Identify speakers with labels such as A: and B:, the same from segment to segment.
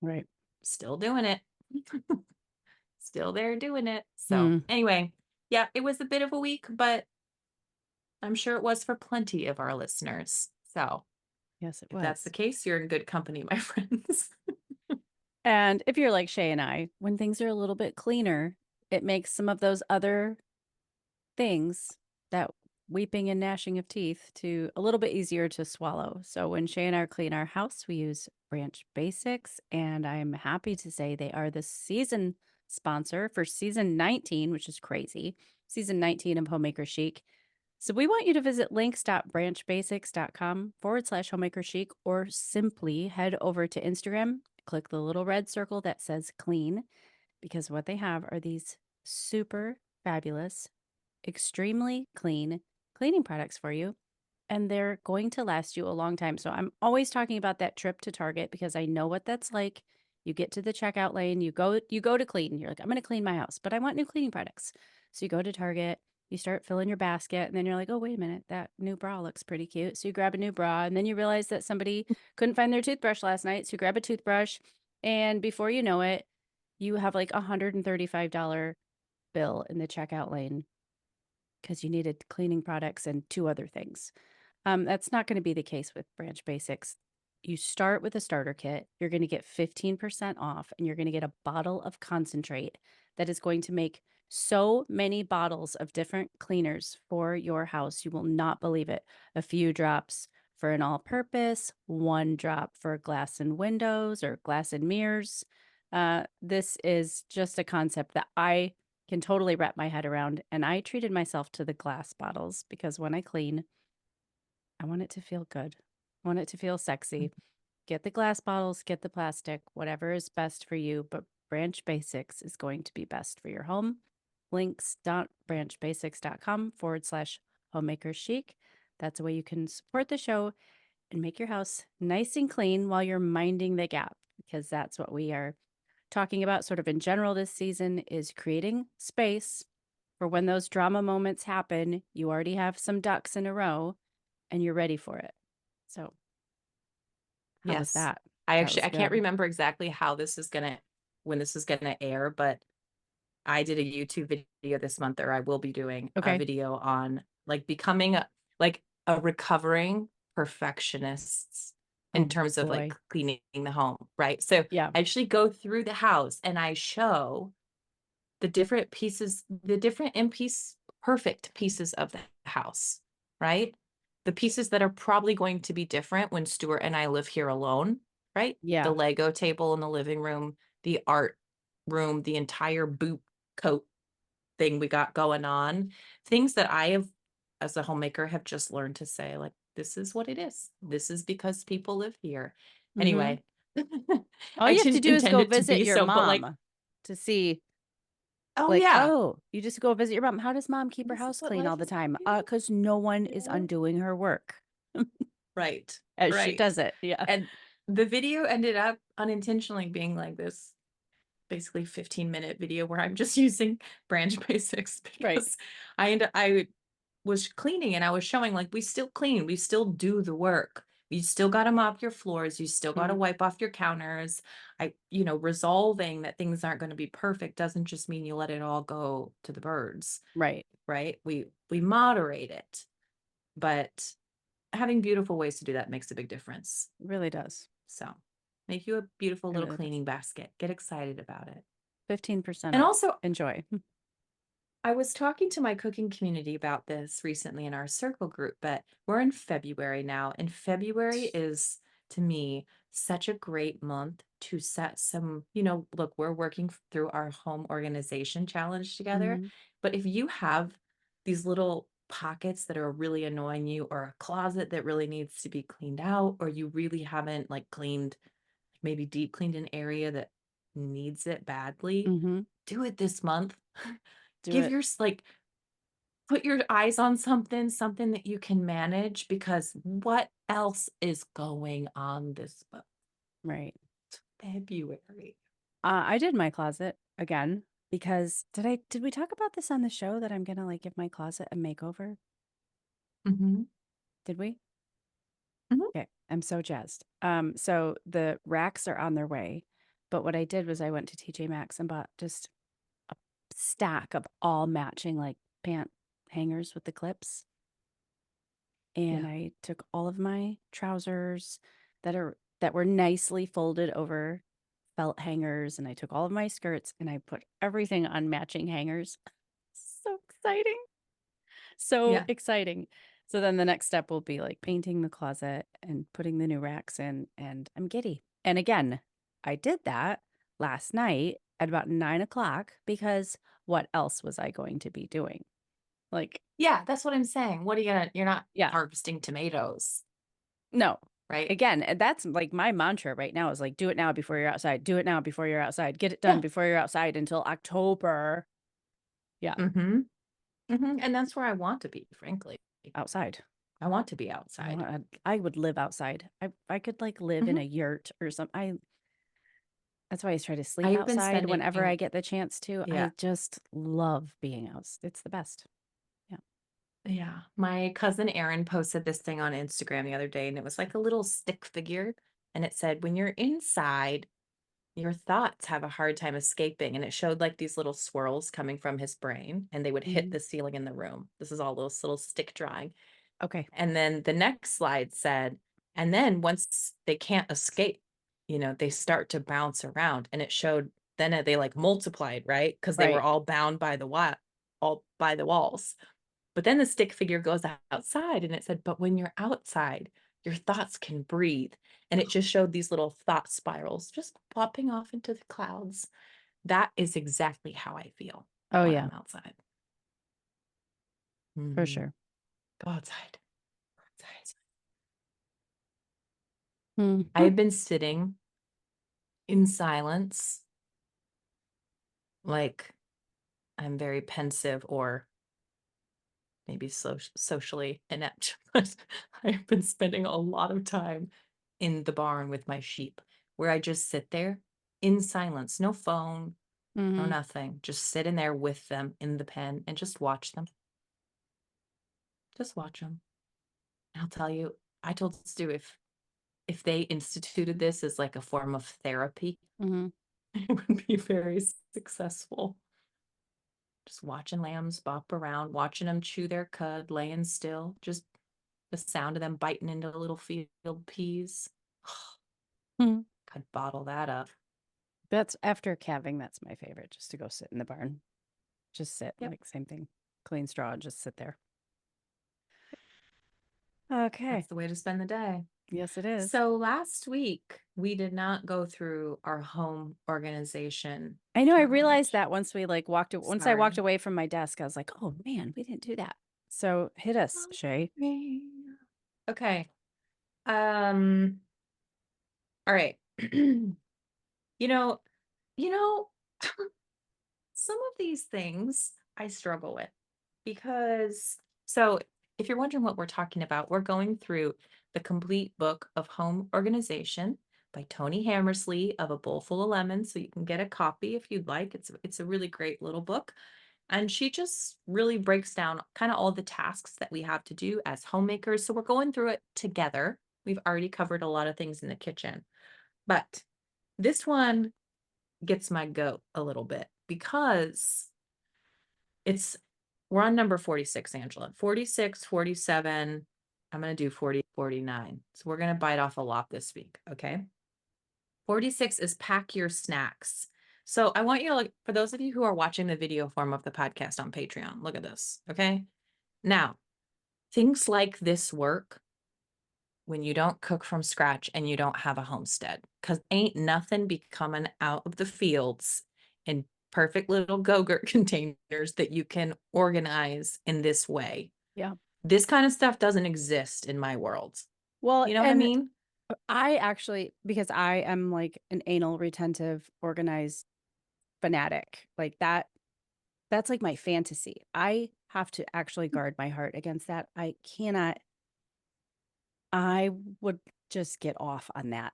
A: Right.
B: Still doing it. Still there doing it. So
A: Hmm.
B: anyway, yeah, it was a bit of a week, but I'm sure it was for plenty of our listeners. So
A: Yes, it
B: if that's the
A: was.
B: case, you're in good company, my friends.
A: And if you're like Shay and I, when things are a little bit cleaner, it makes some of those other things, that weeping and gnashing of teeth, to a little bit easier to swallow. So when Shay and I clean our house, we use Branch Basics, and I'm happy to say they are the season sponsor for season 19, which is crazy. Season 19 of Homemaker Chic. So we want you to visit links.branchbasics.com/homemaker chic, or simply head over to Instagram, click the little red circle that says clean, because what they have are these super fabulous, extremely clean cleaning products for you, and they're going to last you a long time. So I'm always talking about that trip to Target because I know what that's like. You get to the checkout lane, you go to clean. You're like, I'm going to clean my house, but I want new cleaning products. So you go to Target, you start filling your basket, and then you're like, oh, wait a minute, that new bra looks pretty cute. So you grab a new bra, and then you realize that somebody couldn't find their toothbrush last night. So you grab a toothbrush, and before you know it, you have like a $135 bill in the checkout lane because you needed cleaning products and two other things. That's not going to be the case with Branch Basics. You start with a starter kit, you're going to get 15% off, and you're going to get a bottle of concentrate that is going to make so many bottles of different cleaners for your house. You will not believe it. A few drops for an all purpose, one drop for glass and windows or glass and mirrors. This is just a concept that I can totally wrap my head around. And I treated myself to the glass bottles because when I clean, I want it to feel good. I want it to feel sexy. Get the glass bottles, get the plastic, whatever is best for you. But Branch Basics is going to be best for your home. Links.branchbasics.com/homemaker chic. That's a way you can support the show and make your house nice and clean while you're minding the gap, because that's what we are talking about sort of in general this season, is creating space for when those drama moments happen. You already have some ducks in a row and you're ready for it. So, how was
B: Yes.
A: that?
B: I
A: That
B: actually
A: was
B: I can't
A: good.
B: remember exactly how this is gonna when this is gonna air, but I did a YouTube video this month, or I will be doing a
A: Okay.
B: video on like becoming a recovering perfectionist in
A: Oh
B: terms of like
A: boy.
B: cleaning the home, right? So
A: Yeah.
B: I actually go through the house and I show the different pieces, the different perfect pieces of the house, right? The pieces that are probably going to be different when Stuart and I live here alone, right? The
A: Yeah.
B: Lego table in the living room, the art room, the entire boot coat thing we got going on. Things that I have, as a homemaker, have just learned to say, like, this is what it is. This is because people live here.
A: Mhm.
B: Anyway,
A: All
B: I
A: you have to
B: didn't
A: do is
B: intend
A: go
B: it to
A: visit
B: be
A: your
B: so, but like,
A: mom to see,
B: oh
A: like,
B: yeah,
A: oh, you just go visit your mom. How does mom keep her
B: this is
A: house
B: what
A: clean all
B: life
A: the
B: is gonna
A: time?
B: be like.
A: Because no one is
B: Yeah.
A: undoing her work
B: Right,
A: as she
B: right.
A: does it. Yeah.
B: And the video ended up unintentionally being like this basically 15-minute video where I'm just using Branch Basics
A: Right.
B: because I was cleaning and I was showing like we still clean, we still do the work. You still got to mop your floors, you still got to
A: Mhm.
B: wipe off your counters. Resolving that things aren't going to be perfect doesn't just mean you let it all go to the birds,
A: Right.
B: right? We moderate it, but having beautiful ways to do that makes a big difference.
A: It really does.
B: So, make you a beautiful
A: It
B: little
A: really does.
B: cleaning basket. Get excited about it.
A: 15%
B: And
A: off.
B: also,
A: Enjoy.
B: I was talking to my cooking community about this recently in our circle group, but we're in February now, and February is, to me, such a great month to set some, look, we're working through our home organization challenge together.
A: Mhm.
B: But if you have these little pockets that are really annoying you, or a closet that really needs to be cleaned out, or you really haven't like cleaned, maybe deep cleaned an area that needs it badly,
A: Mhm.
B: do it this month.
A: Do
B: Give
A: it.
B: your like put your eyes on something that you can manage, because what else is going on this month?
A: Right.
B: February.
A: I did my closet again because did we talk about this on the show that I'm gonna like give my closet a makeover?
B: Mhm,
A: Did we?
B: mhm.
A: Okay, I'm so jazzed. So the racks are on their way. But what I did was I went to TJ Maxx and bought just a stack of all matching like pant hangers with the clips. And
B: Yeah.
A: I took all of my trousers that were nicely folded over felt hangers, and I took all of my skirts and I put everything on matching hangers. So exciting. So
B: Yeah.
A: exciting. So then the next step will be like painting the closet and putting the new racks in, and I'm giddy. And again, I did that last night at about 9 o'clock because what else was I going to be doing? Like,
B: Yeah, that's what I'm saying. What are you gonna you're not
A: yeah,
B: harvesting tomatoes,
A: no.
B: right?
A: Again, that's like my mantra right now is like, do it now before you're outside. Do it now before you're outside. Get it done
B: Yeah.
A: before you're outside until October. Yeah,
B: Mhm. Mhm, and that's where I want to be, frankly.
A: outside.
B: I want to be outside.
A: I would live outside. I could like live in
B: Mhm.
A: a yurt or something. That's why I try to sleep
B: I've been
A: outside
B: spending
A: whenever I get the chance to.
B: yeah,
A: I just love being out. It's the best. Yeah.
B: yeah. My cousin Erin posted this thing on Instagram the other day, and it was like a little stick figure, and it said, "When you're inside, your thoughts have a hard time escaping," and it showed, like, these little swirls coming from his brain, and they would hit
A: Mhm.
B: the ceiling in the room. This is all those little stick drawing.
A: Okay.
B: And then the next slide said, and then once they can't escape, they start to bounce around. And it showed then they like multiplied, right? Because they were
A: Right.
B: all bound by all by the walls. But then the stick figure goes outside and it said, but when you're outside, your thoughts can breathe. And it just showed these little thought spirals just popping off into the clouds. That is exactly how I feel
A: Oh
B: when
A: yeah,
B: I'm outside.
A: for
B: Mhm.
A: sure.
B: Go outside. Go outside.
A: Mhm.
B: I've been sitting in silence, like I'm very pensive or maybe socially inept, but I've been spending a lot of time in the barn with my sheep where I just sit there in silence, no phone, no
A: Mhm.
B: nothing, just sit in there with them in the pen and just watch them. Just watch them. I'll tell you, I told Stu if they instituted this as like a form of therapy,
A: Mhm.
B: it would be very successful. Just watching lambs bop around, watching them chew their cud, laying still, just the sound of them biting into little field peas.
A: Mhm.
B: Could bottle that up.
A: That's after calving. That's my favorite. Just to go sit in the barn. Just sit.
B: Yep,
A: Like same thing. Clean straw. Just sit there. Okay.
B: that's the way to spend the day.
A: Yes, it is.
B: So last week, we did not go through our home organization
A: I know. I realized
B: challenge.
A: that once we like once I walked
B: Sorry.
A: away from my desk, I was like, oh man, we didn't do that. So hit us, Shay.
B: Sorry. Okay. Um, all right. You know, you know, some of these things I struggle with because, so if you're wondering what we're talking about, we're going through the complete book of home organization by Tony Hammersley of A Bowl Full of Lemons. So you can get a copy if you'd like. It's a really great little book. And she just really breaks down kind of all the tasks that we have to do as homemakers. So we're going through it together. We've already covered a lot of things in the kitchen, but this one gets my goat a little bit because it's we're on number 46, Angela. 46, 47. I'm going to do 40, 49. So we're going to bite off a lot this week. Okay. 46 is pack your snacks. So I want you to look, for those of you who are watching the video form of the podcast on Patreon, look at this. Okay. Now, things like this work when you don't cook from scratch and you don't have a homestead, because ain't nothing be coming out of the fields in perfect little Go-Gurt containers that you can organize in this way.
A: Yeah.
B: This kind of stuff doesn't exist in my world.
A: Well,
B: You know what I
A: and
B: mean?
A: I actually, because I am like an anal retentive, organized fanatic, like that's like my fantasy. I have to actually guard my heart against that. I would just get off on that.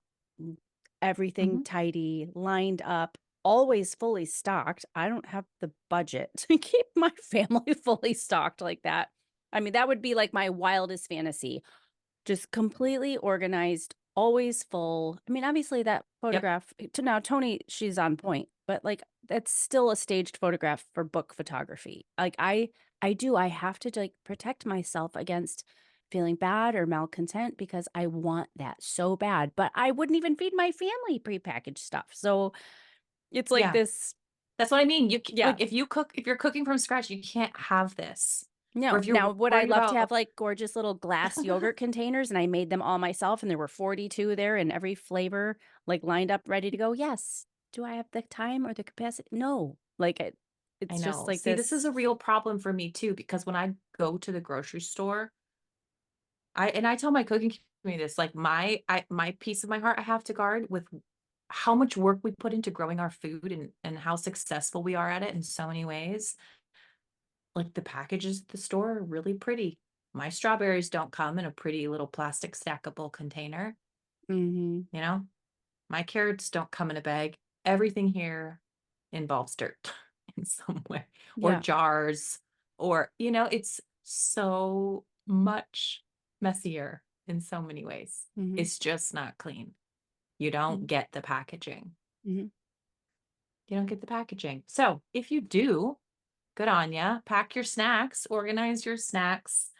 A: Everything
B: Mhm.
A: tidy, lined up, always fully stocked. I don't have the budget to keep my family fully stocked like that. I mean, that would be like my wildest fantasy. Just completely organized always full. I mean, obviously that
B: Yep.
A: photograph to now Tony, she's on point, but like that's still a staged photograph for book photography. Like I have to like protect myself against feeling bad or malcontent because I want that so bad, but I wouldn't even feed my family prepackaged stuff. So it's like
B: Yeah.
A: this,
B: That's what I mean.
A: yeah.
B: Like if you're cooking from scratch, you can't have this. Or
A: No.
B: if
A: Now,
B: you're
A: would I
B: worried
A: love to have
B: about
A: like gorgeous little glass yogurt containers and I made them all myself and there were 42 there and every flavor like lined up ready to go? Yes. Do I have the time or the capacity? No. Like
B: I
A: it's just
B: know.
A: like
B: See, this is
A: this.
B: a real problem for me too, because when I go to the grocery store, I tell my cooking community this, like my piece of my heart I have to guard with how much work we put into growing our food and how successful we are at it in so many ways. Like the packages at the store are really pretty. My strawberries don't come in a pretty little plastic stackable container,
A: Mhm.
B: you know? My carrots don't come in a bag. Everything here involves dirt in some way or
A: Yeah.
B: jars or, it's so much messier in so many ways.
A: Mhm.
B: It's just not clean. You don't
A: Mhm.
B: get the packaging.
A: Mhm.
B: You don't get the packaging. So if you do, good on ya. Pack your snacks, organize your snacks,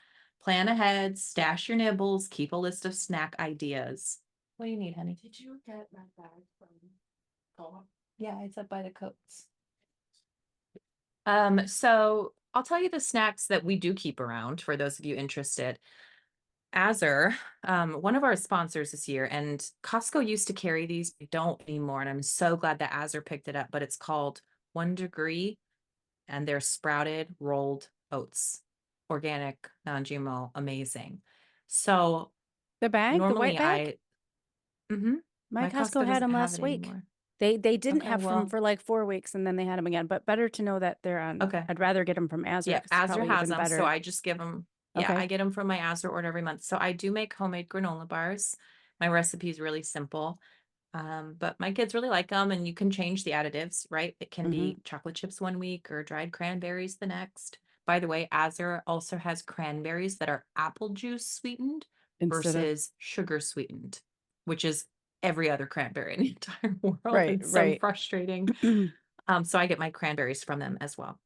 B: plan ahead, stash your nibbles, keep a list of snack ideas. What do you need, honey?
C: Did you get my bag from Co-op?
B: Yeah, it's up by the coats. So I'll tell you the snacks that we do keep around for those of you interested. Azur, one of our sponsors this year, and Costco used to carry these, they don't anymore, and I'm so glad that Azur picked it up, but it's called 1 Degree, and they're sprouted rolled oats, organic, non-GMO, amazing. So
A: The bag, the white
B: normally
A: bag?
B: Mhm,
A: My
B: my
A: Costco
B: Costco
A: had
B: doesn't
A: them
B: have
A: last
B: it
A: week.
B: anymore.
A: They didn't
B: Okay,
A: have them
B: well,
A: for like 4 weeks and then they had them again, but better to know that they're on.
B: okay.
A: I'd rather get them from Azure
B: Yeah,
A: 'cause it's
B: Azure
A: probably
B: has
A: even
B: them, so
A: better.
B: I just give them. Yeah,
A: Okay.
B: I get them from my Azure order every month. So I do make homemade granola bars. My recipe is really simple, but my kids really like them, and you can change the additives, right? It can
A: Mhm.
B: be chocolate chips one week or dried cranberries the next. By the way, Azure also has cranberries that are apple juice sweetened
A: Instead of
B: versus sugar sweetened, which is every other cranberry in the entire world.
A: right,
B: It's so
A: right.
B: frustrating. So I get my cranberries from them as well.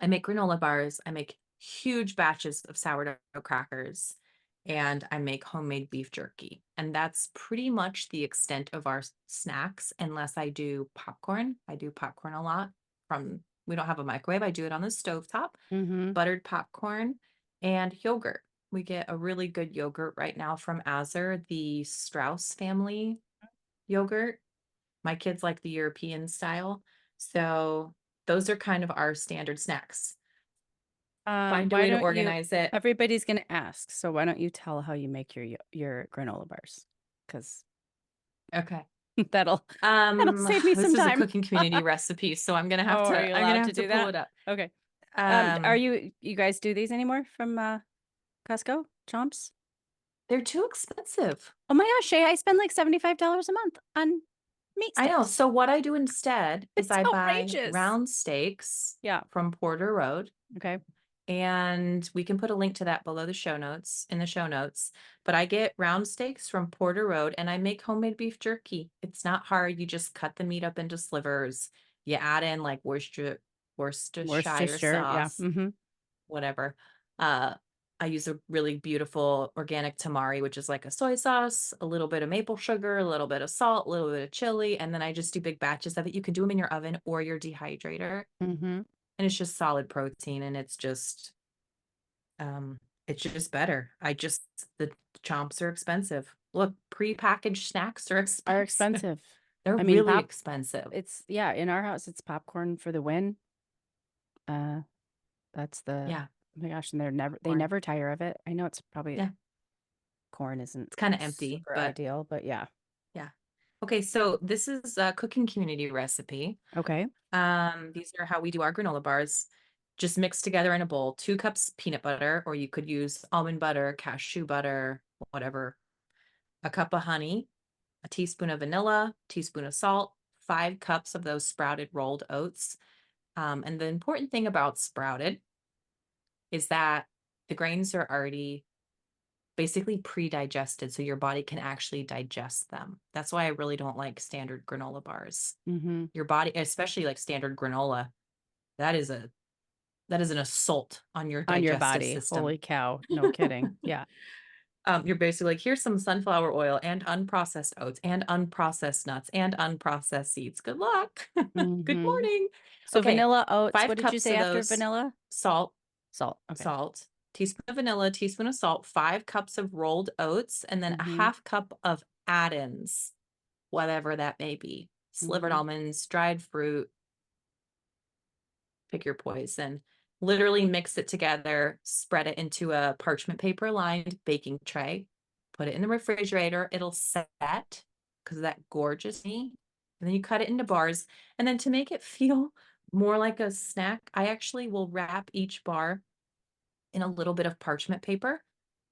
B: I make granola bars, I make huge batches of sourdough crackers, and I make homemade beef jerky. And that's pretty much the extent of our snacks, unless I do popcorn. I do popcorn a lot we don't have a microwave. I do it on the stovetop,
A: Mhm.
B: buttered popcorn and yogurt. We get a really good yogurt right now from Azur, the Strauss family yogurt. My kids like the European style. So those are kind of our standard snacks. Find a
A: Why
B: way to
A: don't you
B: organize it.
A: everybody's gonna ask, so why don't you tell how you make your granola bars? Because
B: Okay.
A: that'll that'll save me
B: This
A: some
B: is a
A: time.
B: cooking community recipe, so
A: Oh, are you
B: I'm gonna
A: allowed to
B: have to
A: do
B: pull
A: that?
B: it up.
A: Okay. Are
B: Um,
A: you guys do these anymore from Costco? Chomps?
B: they're too expensive.
A: Oh my gosh, Shay, I spend like $75 a month on meat
B: I know.
A: sticks.
B: So what I do instead is
A: It's
B: I buy
A: outrageous.
B: round steaks
A: Yeah.
B: from Porter Road.
A: Okay.
B: And we can put a link to that below the show notes in the show notes. But I get round steaks from Porter Road and I make homemade beef jerky. It's not hard. You just cut the meat up into slivers. You add in like Worcestershire
A: Worcestershire. Yeah.
B: sauce,
A: Mm-hmm.
B: whatever. Uh, I use a really beautiful organic tamari, which is like a soy sauce, a little bit of maple sugar, a little bit of salt, a little bit of chili, and then I just do big batches of it. You can do them in your oven or your dehydrator,
A: Mm-hmm.
B: and it's just solid protein, and um, it's just better. The chomps are expensive. Look, prepackaged snacks are
A: Are
B: expensive.
A: expensive.
B: They're
A: I mean,
B: really expensive.
A: it's yeah, in our house it's popcorn for the win. Uh that's the
B: Yeah,
A: oh my gosh, and they
B: corn.
A: never tire of it. I know it's probably
B: Yeah,
A: corn isn't
B: it's kind of empty,
A: super
B: but
A: ideal, but yeah.
B: yeah. Okay, so this is a cooking community recipe.
A: Okay.
B: These are how we do our granola bars. Just mix together in a bowl, 2 cups peanut butter, or you could use almond butter, cashew butter, whatever. A cup of honey, a teaspoon of vanilla, teaspoon of salt, 5 cups of those sprouted rolled oats. And the important thing about sprouted is that the grains are already basically pre-digested so your body can actually digest them. That's why I really don't like standard granola bars.
A: Mm-hmm.
B: Your body, especially like standard granola, that is an assault on your
A: On your
B: digestive
A: body.
B: system.
A: Holy cow. No kidding. Yeah.
B: You're basically like, here's some sunflower oil and unprocessed oats and unprocessed nuts and unprocessed seeds. Good luck. Good
A: Mm-hmm.
B: morning.
A: So
B: Okay,
A: vanilla oats,
B: 5
A: what did you
B: cups
A: say
B: of
A: after
B: those.
A: vanilla?
B: Salt,
A: Salt. Okay.
B: salt, teaspoon of vanilla, teaspoon of salt, 5 cups of rolled oats, and then a
A: Mm-hmm.
B: half cup of add-ins, whatever that may be. Slivered
A: Mhm.
B: almonds, dried fruit, pick your poison. Literally mix it together, spread it into a parchment paper lined baking tray, put it in the refrigerator. It'll set because of that gorgeous meat. And then you cut it into bars. And then to make it feel more like a snack, I actually will wrap each bar in a little bit of parchment paper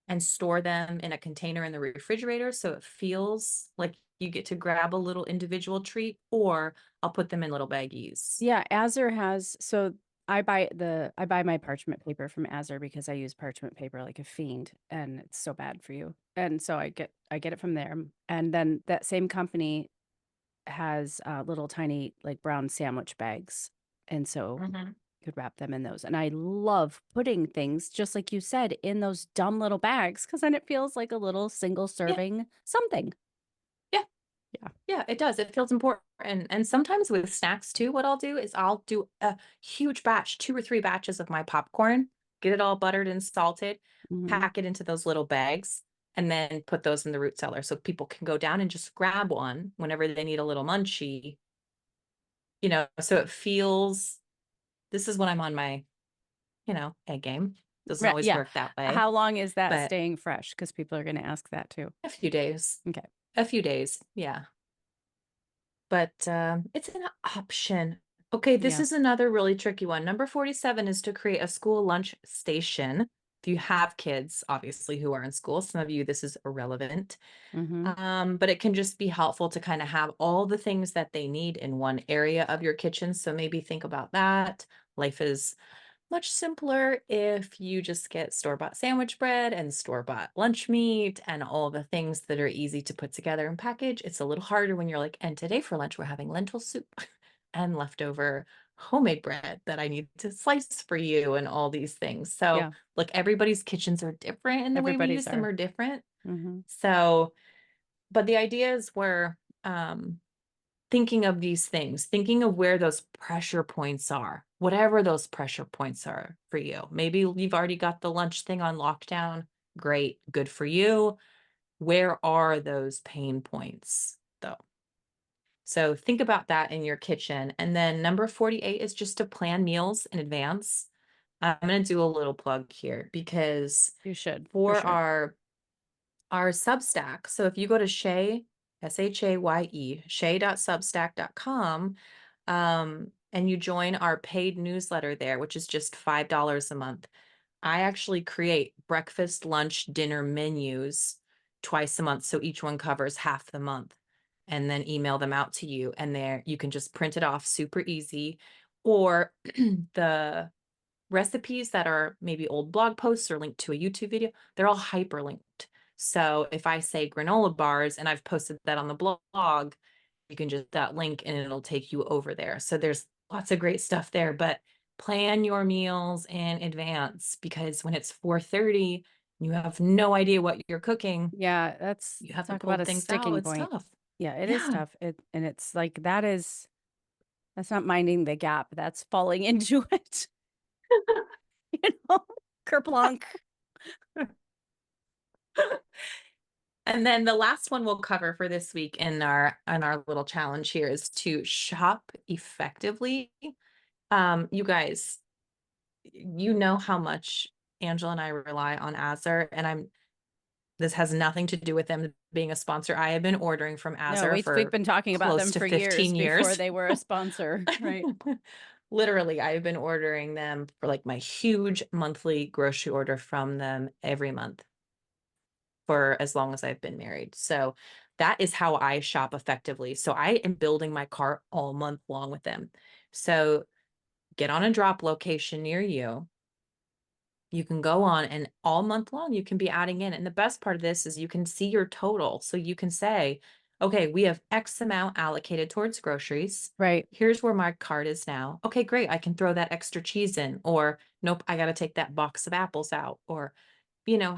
B: and store them in a container in the refrigerator so it feels like you get to grab a little individual treat, or I'll put them in little baggies.
A: Yeah, Azer has, so I buy my parchment paper from Azer because I use parchment paper like a fiend and it's so bad for you. And so I get it from there. And then that same company has little tiny like brown sandwich bags. And so
B: Mhm.
A: you could wrap them in those. And I love putting things, just like you said, in those dumb little bags because then it feels like a little single serving something.
B: Yeah.
A: Yeah.
B: Yeah, it does. It feels important. And sometimes with snacks too, what I'll do is I'll do a huge batch, 2 or 3 batches of my popcorn, get it all buttered and salted,
A: Mhm.
B: pack it into those little bags, and then put those in the root cellar so people can go down and just grab one whenever they need a little munchie. So it feels, this is when I'm on my, egg game. Doesn't
A: Right.
B: always
A: Yeah.
B: work that way,
A: How long is that
B: but
A: staying fresh? Because people are going to ask that too.
B: a few days.
A: Okay.
B: A few days, yeah. But it's an option. Okay, this
A: Yeah.
B: is another really tricky one. Number 47 is to create a school lunch station. If you have kids, obviously, who are in school, some of you, this is irrelevant.
A: Mm-hmm.
B: But it can just be helpful to kind of have all the things that they need in one area of your kitchen. So maybe think about that. Life is much simpler if you just get store-bought sandwich bread and store-bought lunch meat and all the things that are easy to put together and package. It's a little harder when you're like, and today for lunch, we're having lentil soup and leftover homemade bread that I need to slice for you and all these things. So,
A: Yeah.
B: look, everybody's kitchens are different and the way we
A: Everybody's
B: use them
A: are.
B: are different.
A: Mm-hmm.
B: So, but the ideas were thinking of these things, thinking of where those pressure points are, whatever those pressure points are for you. Maybe you've already got the lunch thing on lockdown. Great, good for you. Where are those pain points though? So think about that in your kitchen. And then number 48 is just to plan meals in advance. I'm going to do a little plug here because
A: You should, for
B: for
A: sure.
B: our Substack. So if you go to Shaye, SHAYE, shay.substack.com, and you join our paid newsletter there, which is just $5 a month, I actually create breakfast, lunch, dinner menus twice a month. So each one covers half the month, and then email them out to you. And there you can just print it off super easy. Or the recipes that are maybe old blog posts or linked to a YouTube video, they're all hyperlinked. So if I say granola bars and I've posted that on the blog, you can just that link and it'll take you over there. So there's lots of great stuff there, but plan your meals in advance because when it's 4:30, you have no idea what you're cooking.
A: Yeah, that's
B: You have to
A: talk
B: pull
A: about a
B: things out.
A: sticking
B: It's
A: point.
B: tough.
A: Yeah, it is
B: Yeah.
A: tough. And it's like that's not minding the gap. That's falling into it. You know, kerplunk.
B: And then the last one we'll cover for this week in our little challenge here is to shop effectively. You guys, you know how much Angela and I rely on Azer, and this has nothing to do with them being a sponsor. I have been ordering from
A: No,
B: Azer
A: we've
B: for
A: been talking about
B: close
A: them
B: to
A: for years
B: 15
A: before
B: years.
A: they were a sponsor, right?
B: Literally, I've been ordering them for like my huge monthly grocery order from them every month for as long as I've been married. So that is how I shop effectively. So I am building my cart all month long with them. So get on a drop location near you. You can go on and all month long you can be adding in. And the best part of this is you can see your total. So you can say, okay, we have X amount allocated towards groceries.
A: Right.
B: Here's where my card is now. Okay, great. I can throw that extra cheese in, or nope, I got to take that box of apples out, or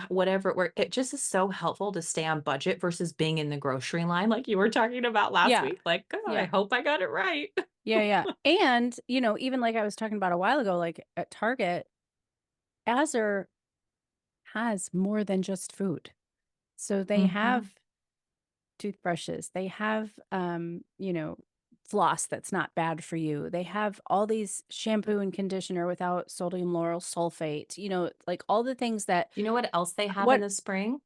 B: whatever. Where it just is so helpful to stay on budget versus being in the grocery line, like you were talking about last
A: Yeah.
B: week. Like, oh, I
A: Yeah.
B: hope I got it right.
A: Yeah. Yeah. And, even like I was talking about a while ago, like at Target, Azure has more than just food. So they
B: Mhm.
A: have toothbrushes, they have, floss that's not bad for you. They have all these shampoo and conditioner without sodium lauryl sulfate, like all the things that
B: You know what else they have in
A: what
B: the spring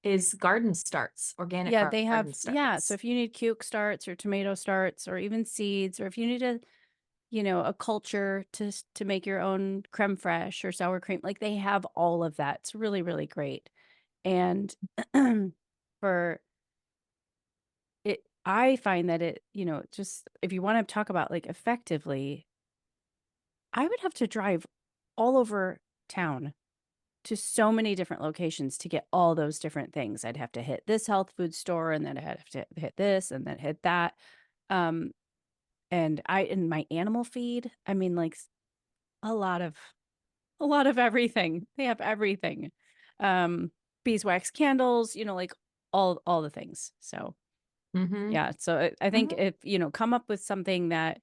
B: is garden starts, organic
A: yeah, they have
B: garden
A: yeah, so
B: starts.
A: if you need cuke starts or tomato starts or even seeds, or if you need a culture to make your own creme fraiche or sour cream, like they have all of that. It's really, really great. And for it, I find that just if you want to talk about like effectively, I would have to drive all over town to so many different locations to get all those different things. I'd have to hit this health food store, and then I'd have to hit this and then hit that. Um, and in my animal feed, I mean, like a lot of everything. They have everything. Um, beeswax candles, like all the things. So
B: Mhm.
A: yeah. So I think
B: Mhm.
A: if, come up with something that,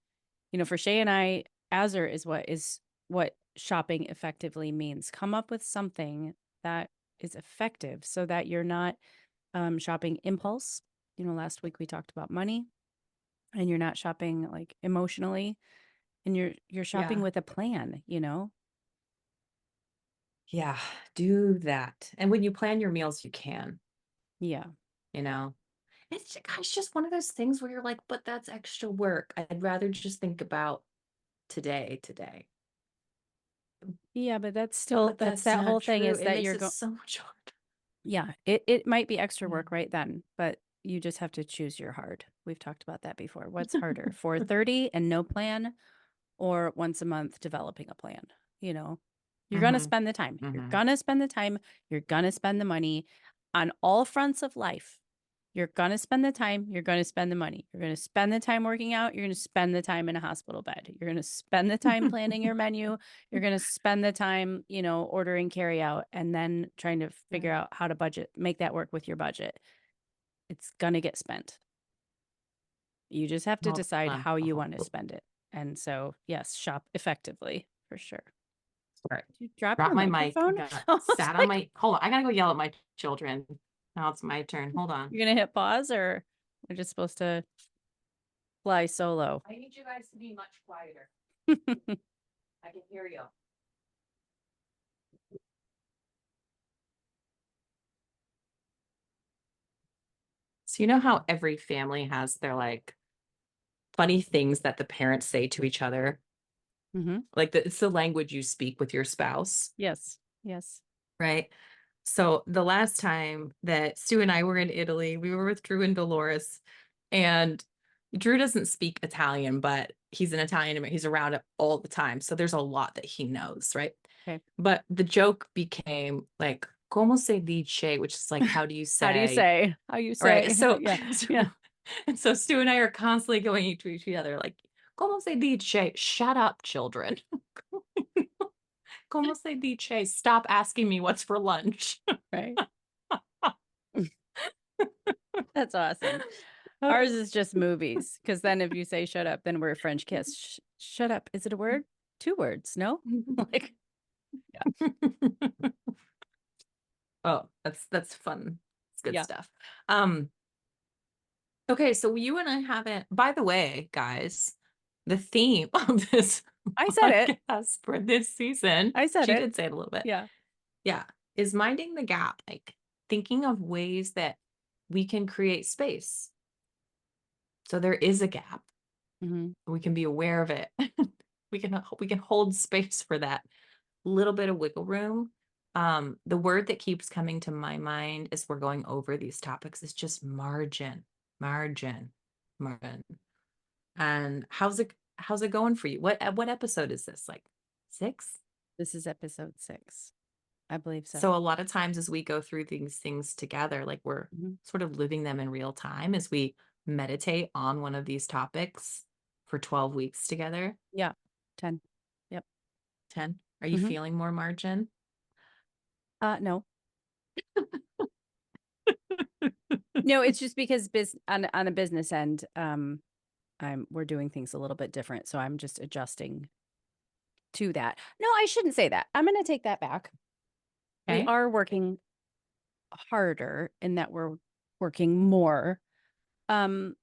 A: for Shay and I, Azure is what shopping effectively means. Come up with something that is effective so that you're not shopping impulse. Last week we talked about money, and you're not shopping like emotionally, and you're shopping
B: Yeah.
A: with a plan.
B: Yeah. Do that. And when you plan your meals, you can,
A: Yeah.
B: you know. It's just one of those things where you're like, but that's extra work. I'd rather just think about today.
A: Yeah, but that's still
B: But
A: that's
B: that's
A: that
B: not
A: whole thing
B: true.
A: is
B: It
A: that
B: makes
A: you're
B: it
A: going
B: so much harder.
A: yeah, it might be extra
B: Yeah.
A: work right then, but you just have to choose your hard. We've talked about that before. What's harder, 4:30 and no plan, or once a month developing a plan? You know, you're going to
B: Mhm.
A: spend the time. You're
B: Mhm.
A: going to spend the time. You're going to spend the money on all fronts of life. You're going to spend the time. You're going to spend the money. You're going to spend the time working out. You're going to spend the time in a hospital bed. You're going to spend the time planning your menu. You're going to spend the time, ordering carry out and then trying to
B: Yeah.
A: figure out how to make that work with your budget. It's going to get spent. You just have to
B: All the
A: decide
B: time.
A: how you want to spend it. And so, yes, shop effectively for sure.
B: Sorry.
A: Did you drop
B: Drop
A: your
B: my mic. I
A: microphone?
B: got
A: I was
B: sat on
A: like,
B: my hold on. I gotta go yell at my children. Now it's my turn. Hold on.
A: you're going to hit pause, or we're just supposed to fly solo?
B: I need you guys to be much quieter. I can hear you. So you know how every family has their like funny things that the parents say to each other?
A: hmm
B: Like it's the language you speak with your spouse,
A: Yes. Yes.
B: right? So the last time that Stu and I were in Italy, we were with Drew and Dolores, and Drew doesn't speak Italian, but he's an Italian. He's around it all the time. So there's a lot that he knows, right?
A: Okay.
B: But the joke became like, como se dice, which is like, how do you
A: How do you
B: say?
A: say? How you
B: Right.
A: say?
B: So,
A: Yeah.
B: so,
A: Yeah.
B: and so Stu and I are constantly going to each other like, como se dice? Shut up, children. Como se dice? Stop asking me what's for lunch.
A: Right. That's awesome. Ours is just movies, because then if you say shut up, then we're a French kiss. Shut up. Is it a word? 2 words. No? Like,
B: Oh, that's fun. It's good
A: yeah.
B: stuff. Um, okay, so you and I haven't, by the way, guys, the theme of this
A: I said it.
B: podcast for this season,
A: I said
B: she
A: it.
B: did say it a little bit.
A: Yeah.
B: Yeah, is minding the gap, like thinking of ways that we can create space. So there is a gap.
A: hmm
B: We can be aware of it. We can hold space for that little bit of wiggle room. The word that keeps coming to my mind as we're going over these topics is just margin, margin, margin. And how's it going for you? What episode is this? Like 6?
A: This is episode 6. I believe so.
B: So a lot of times as we go through these things together, like we're
A: Mhm.
B: sort of living them in real time as we meditate on one of these topics for 12 weeks together.
A: Yeah. 10. Yep.
B: 10. Are you
A: Mhm.
B: feeling more margin?
A: No. No, it's just because on a business end, we're doing things a little bit different, so I'm just adjusting to that. No, I shouldn't say that. I'm gonna take that back. We
B: Okay.
A: are working harder in that we're working more. Um,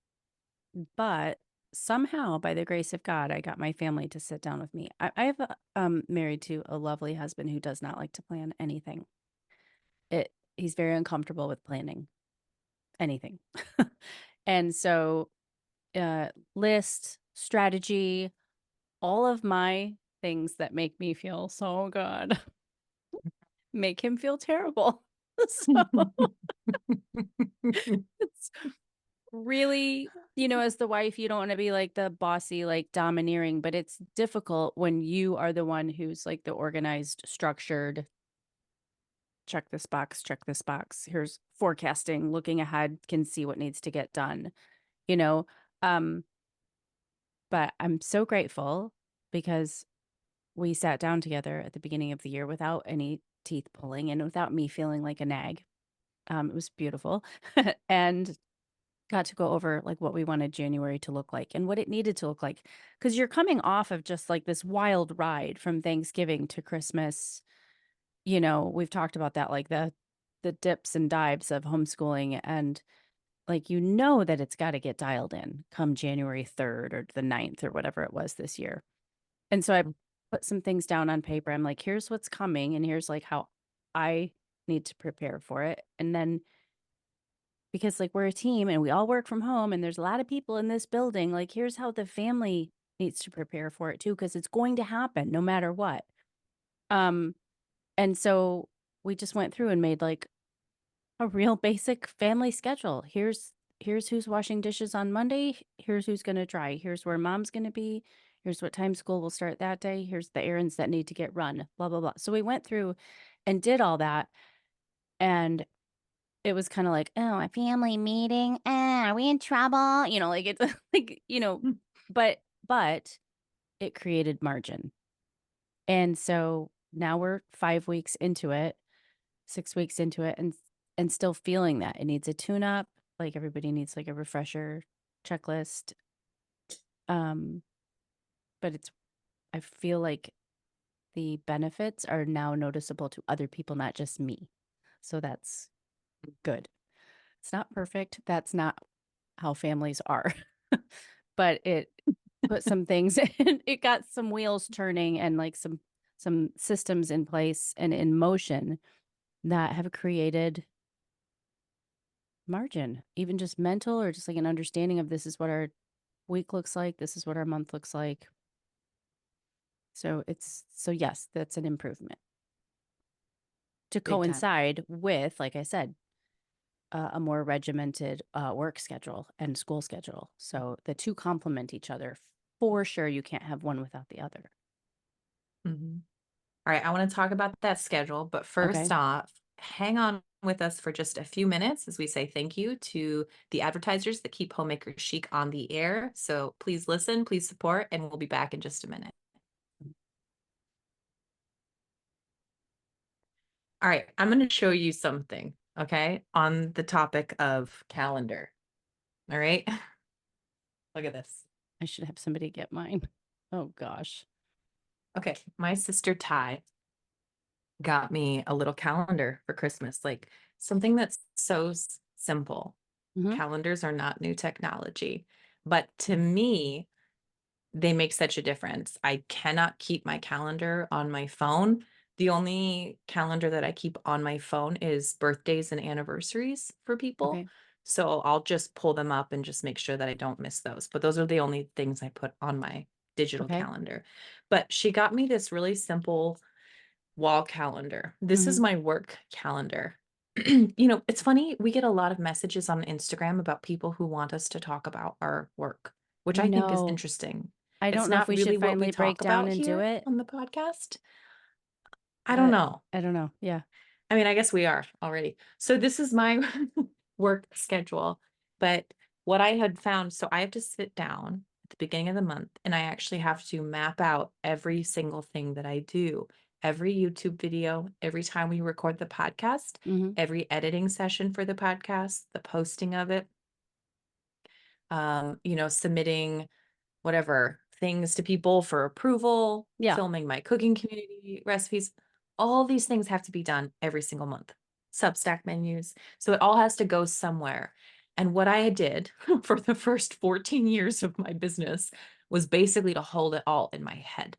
A: but somehow, by the grace of God, I got my family to sit down with me. I have married to a lovely husband who does not like to plan anything. He's very uncomfortable with planning anything. And so list, strategy, all of my things that make me feel so good make him feel terrible. So it's really, as the wife, you don't want to be like the bossy, like domineering, but it's difficult when you are the one who's like the organized, structured, check this box, check this box. Here's forecasting, looking ahead, can see what needs to get done, you know? Um, but I'm so grateful because we sat down together at the beginning of the year without any teeth pulling and without me feeling like a nag. It was beautiful and got to go over like what we wanted January to look like and what it needed to look like. Because you're coming off of just like this wild ride from Thanksgiving to Christmas. We've talked about that, like the dips and dives of homeschooling and like that it's got to get dialed in come January 3rd or the 9th or whatever it was this year. And so I put some things down on paper. I'm like, here's what's coming, and here's like how I need to prepare for it. And then because like we're a team and we all work from home and there's a lot of people in this building, like here's how the family needs to prepare for it too, because it's going to happen no matter what. Um, and so we just went through and made like a real basic family schedule. Here's who's washing dishes on Monday. Here's who's going to dry. Here's where mom's going to be. Here's what time school will start that day. Here's the errands that need to get run, blah, blah, blah. So we went through and did all that. And it was kind of like, oh, a family meeting. Are we in trouble? Like it's like,
B: Mm.
A: but it created margin. And so now we're 5 weeks into it, 6 weeks into it, and still feeling that it needs a tune up. Like everybody needs like a refresher checklist. Um, but I feel like the benefits are now noticeable to other people, not just me. So that's good. It's not perfect. That's not how families are. But it put some things in, it got some wheels turning and like some systems in place and in motion that have created margin, even just mental or just like an understanding of this is what our week looks like, this is what our month looks like. So yes, that's an improvement to
B: Big time.
A: coincide with, like I said, a more regimented work schedule and school schedule. So the two complement each other for sure. You can't have one without the other.
B: Mhm. All right, I want to talk about that schedule, but first
A: Okay.
B: off, hang on with us for just a few minutes as we say thank you to the advertisers that keep Homemaker Chic on the air. So please listen, please support, and we'll be back in just a minute. All right, I'm going to show you something, okay, on the topic of calendar. All right, look at this.
A: I should have somebody get mine. Oh gosh.
B: Okay, my sister Ty got me a little calendar for Christmas, like something that's so simple.
A: Mhm.
B: Calendars are not new technology, but to me, they make such a difference. I cannot keep my calendar on my phone. The only calendar that I keep on my phone is birthdays and anniversaries for people.
A: Okay.
B: So I'll just pull them up and just make sure that I don't miss those. But those are the only things I put on my digital
A: Okay.
B: calendar. But she got me this really simple wall calendar. This is
A: Mhm.
B: my work calendar. It's funny, we get a lot of messages on Instagram about people who want us to talk about our work, which
A: I
B: I think is
A: know.
B: interesting.
A: I
B: It's
A: don't know if
B: not
A: we should
B: really what we
A: finally break
B: talk
A: down
B: about
A: and do
B: here
A: it.
B: on the podcast. I don't
A: But
B: know.
A: I don't know. Yeah.
B: I mean, I guess we are already. So this is my work schedule. But what I had found, so I have to sit down at the beginning of the month and I actually have to map out every single thing that I do. Every YouTube video, every time we record the podcast,
A: Hmm.
B: every editing session for the podcast, the posting of it, submitting whatever things to people for approval,
A: Yeah.
B: filming my cooking community recipes. All these things have to be done every single month. Substack menus. So it all has to go somewhere. And what I did for the first 14 years of my business was basically to hold it all in my head.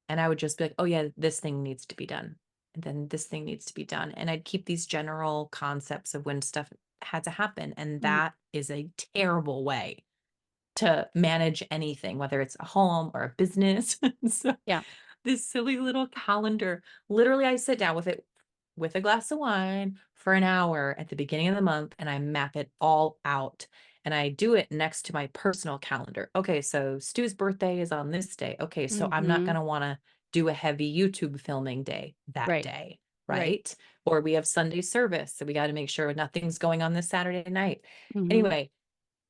B: And I would just be like, oh, yeah, this thing needs to be done. And then this thing needs to be done. And I'd keep these general concepts of when stuff had to happen. And
A: Mhm.
B: that is a terrible way to manage anything, whether it's a home or a business. So
A: Yeah.
B: this silly little calendar, literally I sit down with it with a glass of wine for an hour at the beginning of the month and I map it all out. And I do it next to my personal calendar. Okay, so Stu's birthday is on this day. Okay, so I'm not
A: Hmm.
B: going to want to do a heavy YouTube filming day that
A: Right.
B: day,
A: Right.
B: right? Or we have Sunday service, so we got to make sure nothing's going on this Saturday night.
A: Hmm.
B: Anyway,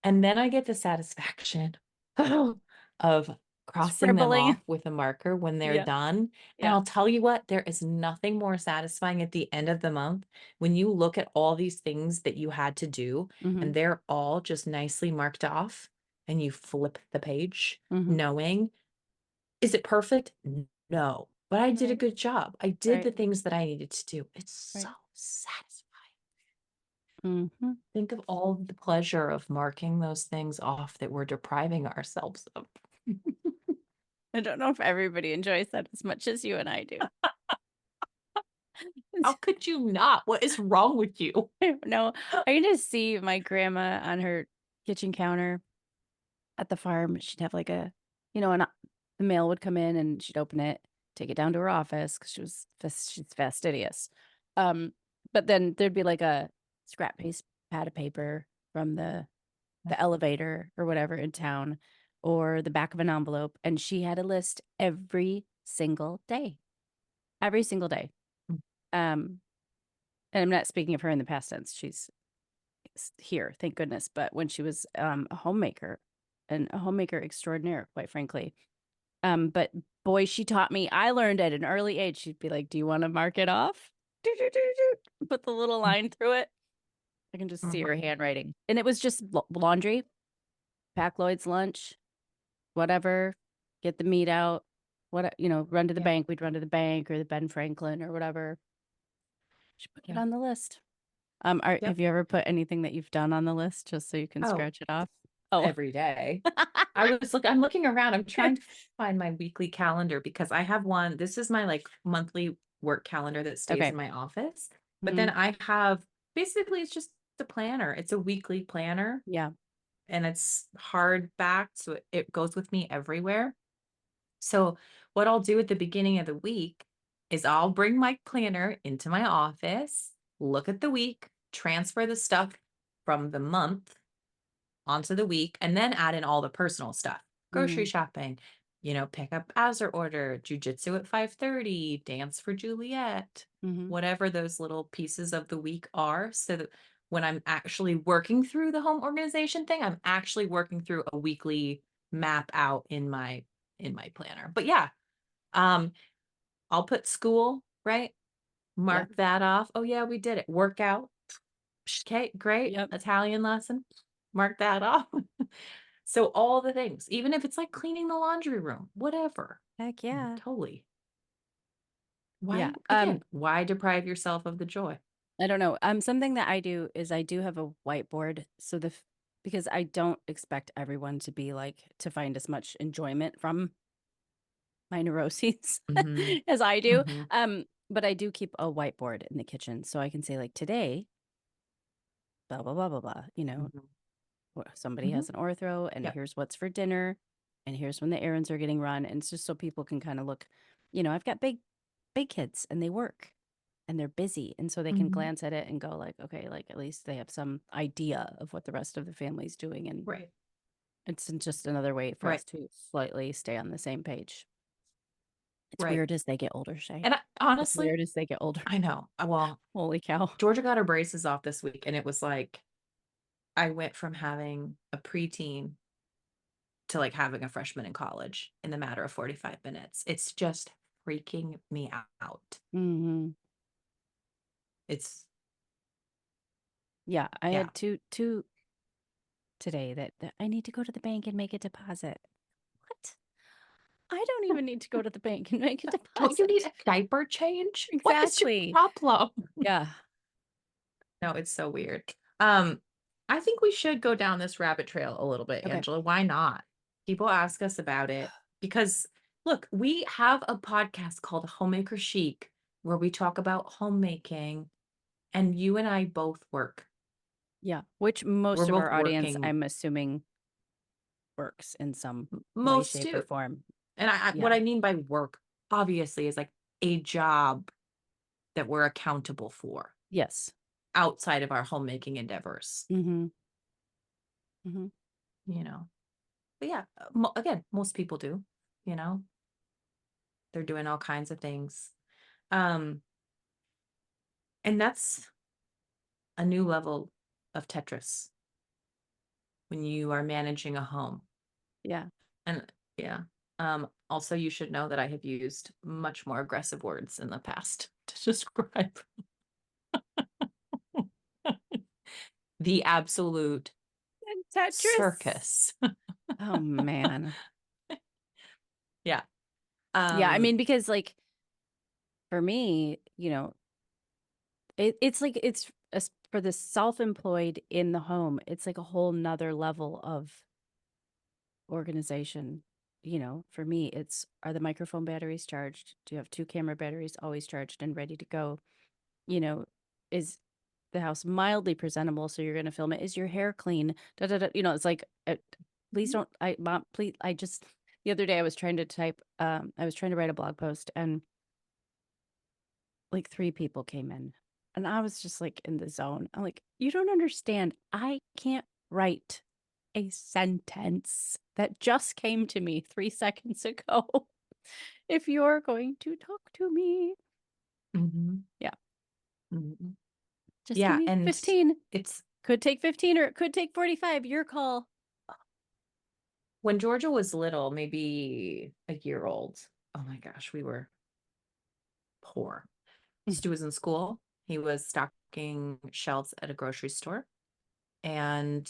B: and then I get the satisfaction of crossing them
A: Scribbling.
B: off with a marker when they're
A: Yeah.
B: done. And
A: Yeah.
B: I'll tell you what, there is nothing more satisfying at the end of the month when you look at all these things that you had to do
A: Hmm.
B: and they're all just nicely marked off and you flip the page
A: Hmm.
B: knowing, is it perfect? No, but I did a
A: Right.
B: good job. I did the
A: Right.
B: things that I needed to do. It's so
A: Right.
B: satisfying.
A: Hmm.
B: Think of all the pleasure of marking those things off that we're depriving ourselves of.
A: I don't know if everybody enjoys that as much as you and I do.
B: How could you not? What is wrong with you?
A: I don't know. I can just see my grandma on her kitchen counter at the farm. She'd have like the mail would come in and she'd open it, take it down to her office because she's fastidious. Um, but then there'd be like a scrap piece pad of paper from the elevator or whatever in town, or the back of an envelope, and she had a list every single day.
B: Mm.
A: And I'm not speaking of her in the past tense. She's here, thank goodness. But when she was a homemaker and a homemaker extraordinaire, quite frankly. But boy, she taught me. I learned at an early age. She'd be like, "Do you want to mark it off?" Do, do, do, do. Put the little line through it. I can just see
B: Mhm.
A: her handwriting, and it was just laundry, pack Lloyd's lunch, whatever, get the meat out, run to the
B: Yeah.
A: bank. We'd run to the bank or the Ben Franklin or whatever. She put it
B: Yeah.
A: on the list.
B: Yep.
A: Have you ever put anything that you've done on the list just so you can
B: Oh,
A: scratch it off? Oh,
B: every day. I'm looking around. I'm trying to find my weekly calendar because I have one. This is my like monthly work calendar that stays
A: okay.
B: in my office. But then
A: Mhm.
B: I have basically it's just a planner. It's a weekly planner
A: Yeah.
B: and it's hardback, so it goes with me everywhere. So what I'll do at the beginning of the week is I'll bring my planner into my office, look at the week, transfer the stuff from the month onto the week, and then add in all the personal stuff. Grocery
A: Mhm.
B: shopping, pick up Azure order, jujitsu at 5:30, dance for Juliet,
A: Mhm.
B: whatever those little pieces of the week are, so that when I'm actually working through the home organization thing, I'm actually working through a weekly map out in my planner. But yeah, um, I'll put school, right?
A: Yeah.
B: Mark that off. Oh yeah, we did it. Workout. Okay, great.
A: Yep.
B: Italian lesson. Mark that off. So all the things, even if it's like cleaning the laundry room, whatever.
A: Heck yeah.
B: Totally.
A: Yeah.
B: Why deprive yourself of the joy?
A: I don't know. Something that I do is I do have a whiteboard. Because I don't expect everyone to be like to find as much enjoyment from my neuroses
B: Mhm.
A: as I do.
B: Mhm.
A: But I do keep a whiteboard in the kitchen so I can say like today, blah blah blah blah blah.
B: Mhm.
A: Somebody
B: Mhm.
A: has an orthro, and
B: Yep.
A: here's what's for dinner, and here's when the errands are getting run, and it's just so people can kind of look. I've got big kids, and they work, and they're busy, and so they can
B: Mhm.
A: glance at it and go like, okay, like at least they have some idea of what the rest of the family's doing, and
B: Right.
A: it's just another way for
B: Right.
A: us to slightly stay on the same page. It's
B: Right.
A: weird as they get older, Shay.
B: And
A: It's
B: honestly,
A: weird as they get older.
B: I know. Well,
A: Holy cow.
B: Georgia got her braces off this week, and it was like I went from having a preteen to like having a freshman in college in the matter of 45 minutes. It's just freaking me out.
A: Hmm.
B: It's
A: Yeah, I
B: yeah.
A: had two today that I need to go to the bank and make a deposit. What? I don't even need to go to the bank and make a
B: Don't you need
A: deposit.
B: a diaper change? What is your
A: Exactly.
B: problem?
A: Yeah.
B: No, it's so weird. I think we should go down this rabbit trail a little bit,
A: Okay.
B: Angela. Why not? People ask us about it because look, we have a podcast called Homemaker Chic where we talk about homemaking, and you and I both work.
A: Yeah. Which
B: We're
A: most of
B: both
A: our audience,
B: working
A: I'm assuming, works in some way,
B: most
A: shape, or
B: too.
A: form.
B: And what
A: Yeah.
B: I mean by work, obviously, is like a job that we're accountable for
A: Yes.
B: outside of our homemaking endeavors,
A: Mm-hmm. Mm-hmm.
B: you know. But yeah, again, most people do, you know, they're doing all kinds of things. Um, and that's a new level of Tetris when you are managing a home.
A: Yeah.
B: And yeah, also you should know that I have used much more aggressive words in the past to describe the absolute
A: And Tetris.
B: circus.
A: Oh man.
B: Yeah.
A: Yeah. I mean, because like for me, it's like for the self-employed in the home, it's like a whole nother level of organization. For me, it's, are the microphone batteries charged? Do you have two camera batteries always charged and ready to go? You know, is the house mildly presentable so you're going to film it? Is your hair clean? Da, da, da. It's like, please don't, mom, please, the other day I was trying to write a blog post, and like three people came in, and I was just like in the zone. I'm like, you don't understand. I can't write a sentence that just came to me 3 seconds ago if you're going to talk to me.
B: Mhm.
A: Yeah.
B: Mhm.
A: Just give
B: Yeah,
A: me
B: and
A: 15.
B: it's
A: Could take 15 or it could take 45. Your call.
B: when Georgia was little, maybe a year old. Oh my gosh, we were poor. Stu was in school. He was stocking shelves at a grocery store. And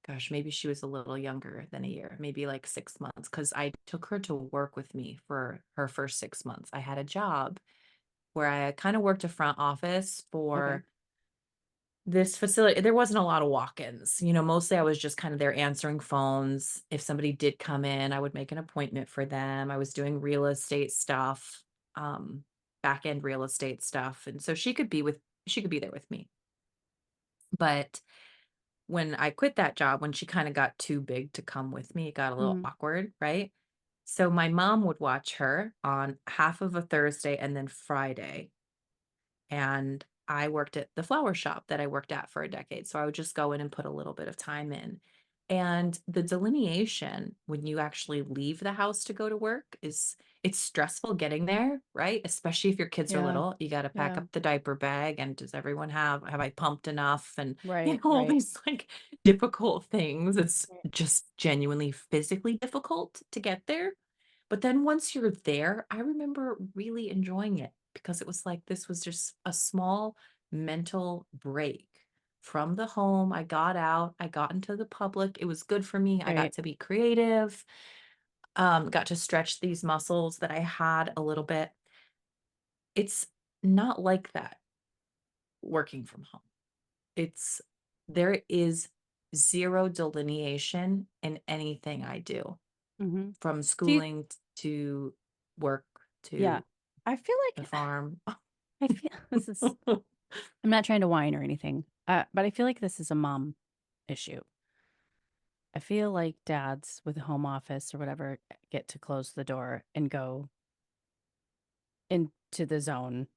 B: gosh, maybe she was a little younger than a year, maybe like 6 months, because I took her to work with me for her first 6 months. I had a job where I kind of worked a front office for this facility. There wasn't a lot of walk-ins, mostly I was just kind of there answering phones. If somebody did come in, I would make an appointment for them. I was doing real estate stuff, back end real estate stuff. And so she could be there with me. But when I quit that job, when she kind of got too big to come with me, it got a little
A: Mhm.
B: awkward, right? So my mom would watch her on half of a Thursday and then Friday. And I worked at the flower shop that I worked at for a decade. So I would just go in and put a little bit of time in. And the delineation when you actually leave the house to go to work it's stressful getting there, right? Especially if your kids are
A: Yeah.
B: little. You got to pack
A: Yeah.
B: up the diaper bag, and does everyone have I pumped enough? And
A: Right.
B: all
A: Right.
B: these like difficult things. It's
C: Right.
B: just genuinely physically difficult to get there. But then once you're there, I remember really enjoying it because it was like this was just a small mental break from the home. I got out, I got into the public. It was good for me. I got
A: Right.
B: to be creative, got to stretch these muscles that I had a little bit. It's not like that working from home. It's there is zero delineation in anything I do,
A: Hmm.
B: from
A: Do you,
B: schooling to work
A: yeah.
B: to
A: I feel
B: the
A: like
B: farm.
A: I feel this is, I'm not trying to whine or anything, but I feel like this is a mom issue. I feel like dads with a home office or whatever get to close the door and go into the zone,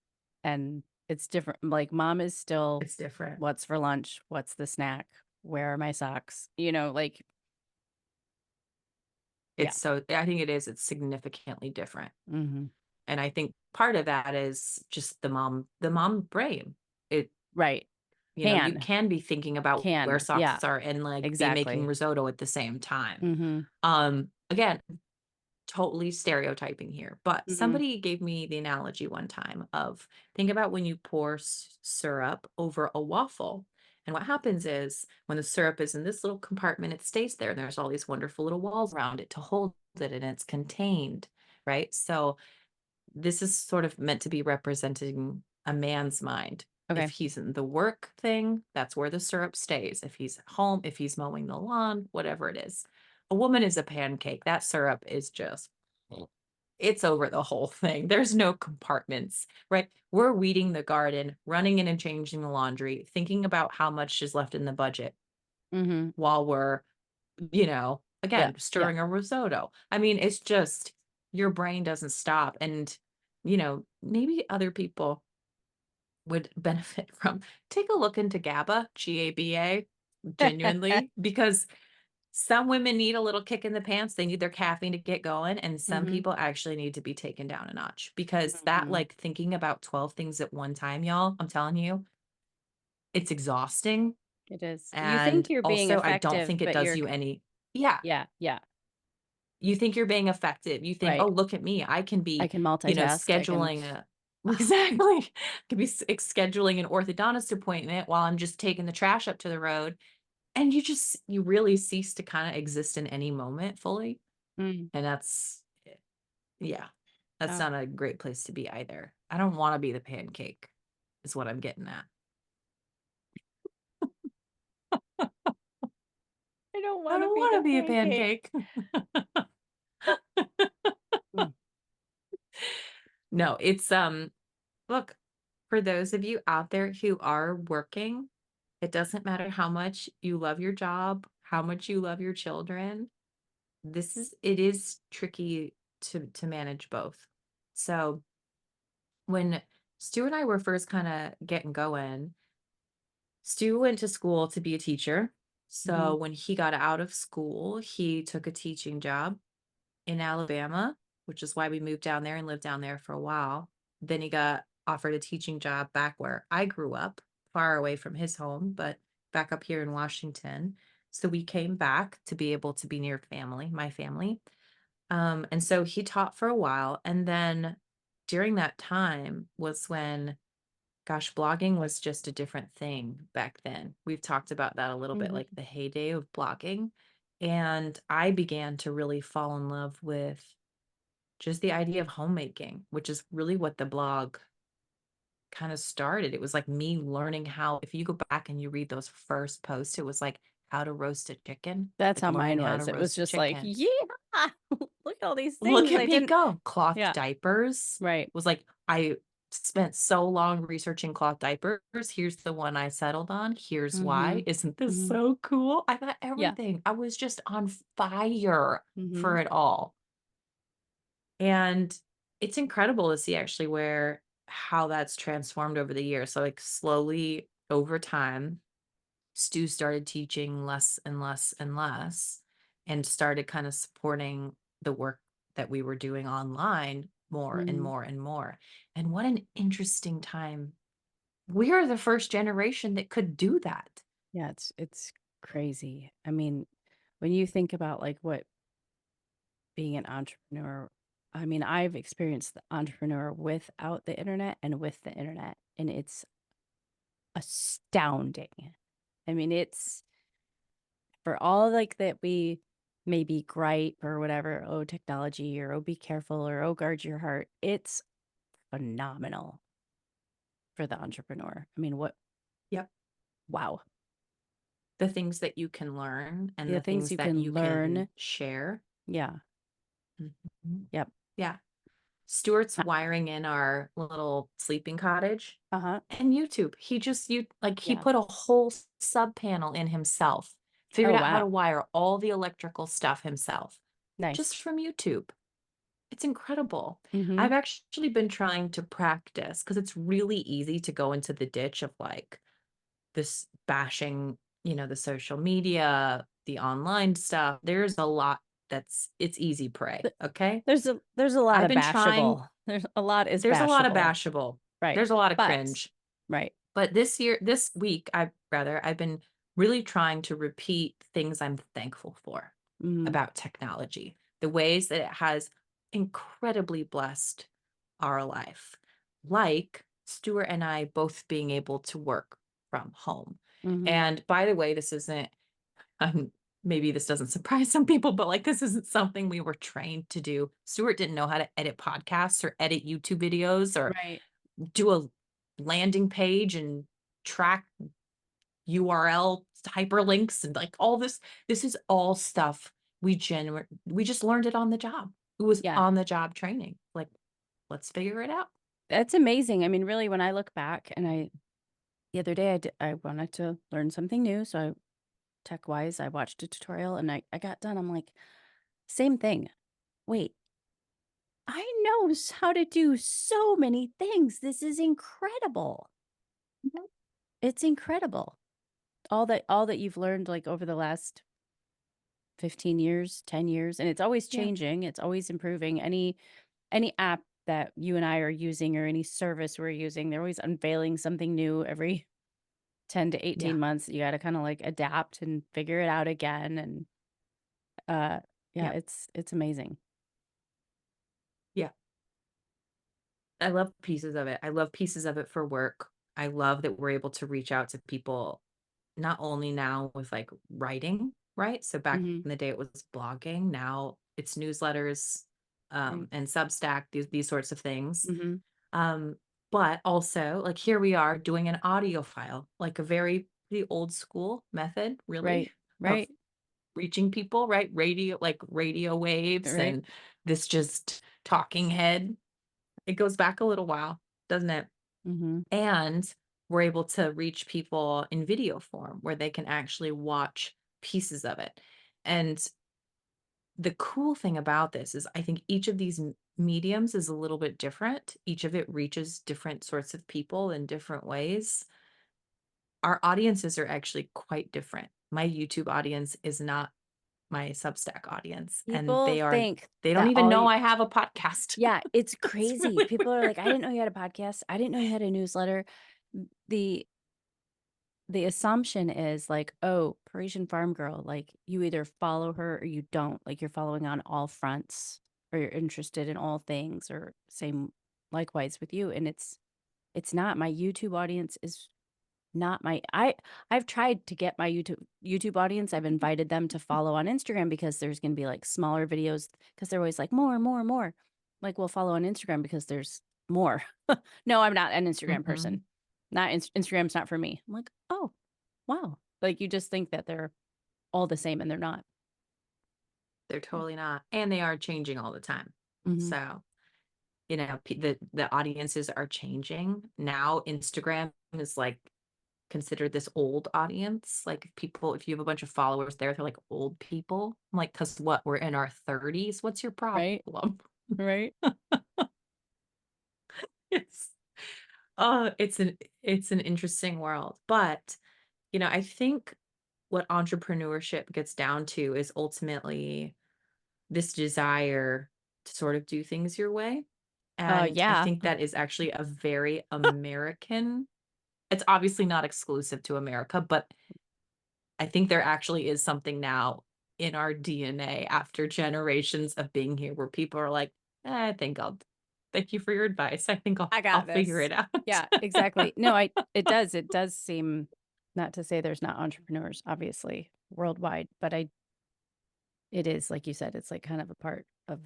A: and it's different. Like mom is still,
B: It's different.
A: what's for lunch? What's the snack? Where are my socks? Like Yeah.
B: I think it's significantly different.
A: Hmm.
B: And I think part of that is just the mom brain. It,
A: Right.
B: you
A: Can.
B: can be thinking about where
A: Yeah.
B: socks are and like be making
A: Exactly.
B: risotto at the same time.
A: Hmm.
B: Again, totally stereotyping here, but
A: Hmm.
B: somebody gave me the analogy one time of think about when you pour syrup over a waffle. And what happens is when the syrup is in this little compartment, it stays there. And there's all these wonderful little walls around it to hold it and it's contained, right? So this is sort of meant to be representing a man's mind. If
A: Okay.
B: he's in the work thing, that's where the syrup stays. If he's at home, if he's mowing the lawn, whatever it is. A woman is a pancake. That syrup is just, it's over the whole thing. There's no compartments, right? We're weeding the garden, running in and changing the laundry, thinking about how much is left in the budget
A: Hmm.
B: while we're,
A: Yeah.
B: again,
A: Yeah.
B: stirring a risotto. I mean, it's just your brain doesn't stop. And, maybe other people would benefit from take a look into GABA, GABA, genuinely, because some women need a little kick in the pants. They need their caffeine to get going. And some
A: Hmm.
B: people actually need to be taken down a notch because that,
A: Hmm.
B: like, thinking about 12 things at one time, y'all, I'm telling you, it's exhausting.
A: It is. You think
B: And
A: you're being
B: also, I don't
A: effective,
B: think it
A: but
B: does
A: you're,
B: you any, yeah.
A: yeah, yeah,
B: You think you're being effective. You think,
A: right.
B: "Oh, look at me. I can
A: I
B: be,
A: can multitask. I can,
B: scheduling a" exactly. Could be scheduling an orthodontist appointment while I'm just taking the trash up to the road, and you really cease to kinda exist in any moment fully,
A: mm,
B: and yeah, that's
A: oh,
B: not a great place to be either. I don't wanna be the pancake, is what I'm getting at.
A: I don't
B: I
A: want to
B: don't
A: be
B: wanna
A: the
B: be a
A: pancake.
B: pancake.
A: Mm.
B: No, it's, look, for those of you out there who are working, it doesn't matter how much you love your job, how much you love your children. It is tricky to manage both. So when Stu and I were first kind of getting going, Stu went to school to be a teacher.
A: Mhm.
B: So when he got out of school, he took a teaching job in Alabama, which is why we moved down there and lived down there for a while. Then he got offered a teaching job back where I grew up, far away from his home, but back up here in Washington. So we came back to be able to be near family, my family. And so he taught for a while. And then during that time was when, gosh, blogging was just a different thing back then. We've talked about that a little bit, like
A: Mhm.
B: the heyday of blogging. And I began to really fall in love with just the idea of homemaking, which is really what the blog kind of started. It was like me learning how, if you go back and you read those first posts, it was like how to roast a chicken,
A: That's
B: like
A: how
B: learning
A: mine
B: how to
A: was. It was
B: roast a
A: just like,
B: chicken.
A: yeah, look at all these
B: Look
A: things.
B: at
A: I
B: me
A: didn't,
B: go. Cloth
A: yeah,
B: diapers
A: right.
B: was like, I spent so long researching cloth diapers. Here's the one I settled on. Here's why.
A: Mhm.
B: Isn't this
A: Mhm.
B: so cool? I got
A: Yeah.
B: everything. I was just on fire for
A: Mhm.
B: it all. And it's incredible to see actually where how that's transformed over the years. So like slowly over time, Stu started teaching less and less and less and started kind of supporting the work that we were doing online more and
A: Mhm.
B: more and more. And what an interesting time. We are the first generation that could do that.
A: Yeah, it's crazy. I mean, when you think about like what being an entrepreneur, I mean, I've experienced the entrepreneur without the internet and with the internet, and it's astounding. I mean, it's for all like that we maybe gripe or whatever, oh, technology or oh, be careful or oh, guard your heart. It's phenomenal for the entrepreneur. I mean, what,
B: Yep.
A: wow.
B: The things that you can learn and
A: The
B: the
A: things
B: things
A: you
B: that
A: can
B: you can
A: learn.
B: share.
A: Yeah.
B: Mhm.
A: Yep.
B: Yeah. Stuart's wiring in our little sleeping cottage
A: Uh huh.
B: and YouTube. He
A: Yeah.
B: put a whole sub panel in himself,
A: Oh,
B: figured out how to
A: wow.
B: wire all the electrical stuff himself
A: Nice.
B: just from YouTube. It's incredible.
A: Mm hmm.
B: I've actually been trying to practice because it's really easy to go into the ditch of like this bashing, the social media, the online stuff. There's a lot it's easy prey.
A: Th-
B: Okay.
A: there's a lot
B: I've
A: of
B: been trying,
A: bashable. There's a lot is
B: there's a lot of
A: bashable.
B: bashable.
A: Right.
B: There's a lot of
A: But
B: cringe.
A: right.
B: But this week, I've been really trying to repeat things I'm thankful for
A: Mm,
B: about technology, the ways that it has incredibly blessed our life, like Stuart and I both being able to work from home.
A: hmm.
B: And by the way, this isn't, um, maybe this doesn't surprise some people, but like this isn't something we were trained to do. Stuart didn't know how to edit podcasts or edit YouTube videos or
A: Right.
B: do a landing page and track URL hyperlinks and like all this. This is all stuff we just learned it on the job. It was
A: Yeah.
B: on the job training. Like, let's figure it out.
A: That's amazing. I mean, really, when I look back and the other day I wanted to learn something new. So tech wise, I watched a tutorial and I got done. I'm like, same thing. Wait, I know how to do so many things. This is incredible.
B: Mhm.
A: It's incredible. All that you've learned like over the last 15 years, 10 years, and it's always
B: Yeah.
A: changing. It's always improving. Any app that you and I are using or any service we're using, they're always unveiling something new every 10 to
B: Yeah.
A: 18 months. You got to kind of like adapt and figure it out again. And uh yeah,
B: Yeah.
A: it's amazing.
B: Yeah. I love pieces of it. I love pieces of it for work. I love that we're able to reach out to people not only now with like writing, right? So back
A: Hmm.
B: in the day it was blogging, now it's newsletters,
A: Right.
B: and Substack, these sorts of things.
A: Hmm.
B: Um, but also like here we are doing an audio file, like a very pretty old school method, really,
A: Right.
B: of
A: Right.
B: reaching people, right? Radio, like radio waves
A: Right.
B: and this just talking head. It goes back a little while, doesn't it?
A: Hmm.
B: And we're able to reach people in video form where they can actually watch pieces of it. And the cool thing about this is I think each of these mediums is a little bit different. Each of it reaches different sorts of people in different ways. Our audiences are actually quite different. My YouTube audience is not my Substack audience, and
A: People think
B: they don't
A: that
B: even know I have a podcast.
A: yeah, it's
B: It's
A: crazy.
B: really
A: People are
B: weird.
A: like, I didn't know you had a podcast. I didn't know you had a newsletter. The the assumption is like, oh, Parisian Farm Girl, like you either follow her or you don't. Like you're following on all fronts or you're interested in all things or same likewise with you. And it's not. My YouTube audience is not I've tried to get my YouTube audience. I've invited them to follow on Instagram because there's gonna be like smaller videos because they're always like more, more, more. Like we'll follow on Instagram because there's more. No, I'm not an Instagram
B: Mm-mm.
A: person. Not Instagram's not for me. I'm like, oh, wow. Like you just think that they're all the same and they're not.
B: They're totally not, and they are changing all the time.
A: Hmm.
B: So, the audiences are changing. Now Instagram is, like, considered this old audience, like, if you have a bunch of followers there, they're, like, old people. I'm like, "'Cause what? We're in our 30s? What's your
A: Right?
B: problem?"
A: Right?
B: It's oh, it's an interesting world, but, I think what entrepreneurship gets down to is ultimately this desire to sort of do things your way. And I
A: Yeah.
B: think that is actually a very American, it's obviously not exclusive to America, but I think there actually is something now in our DNA after generations of being here where people are like, I think thank you for your advice. I think
A: I
B: I'll
A: got
B: figure
A: this.
B: it out.
A: Yeah, exactly. No, it does seem not to say there's not entrepreneurs, obviously, worldwide, but it is, like you said, it's like kind of a part of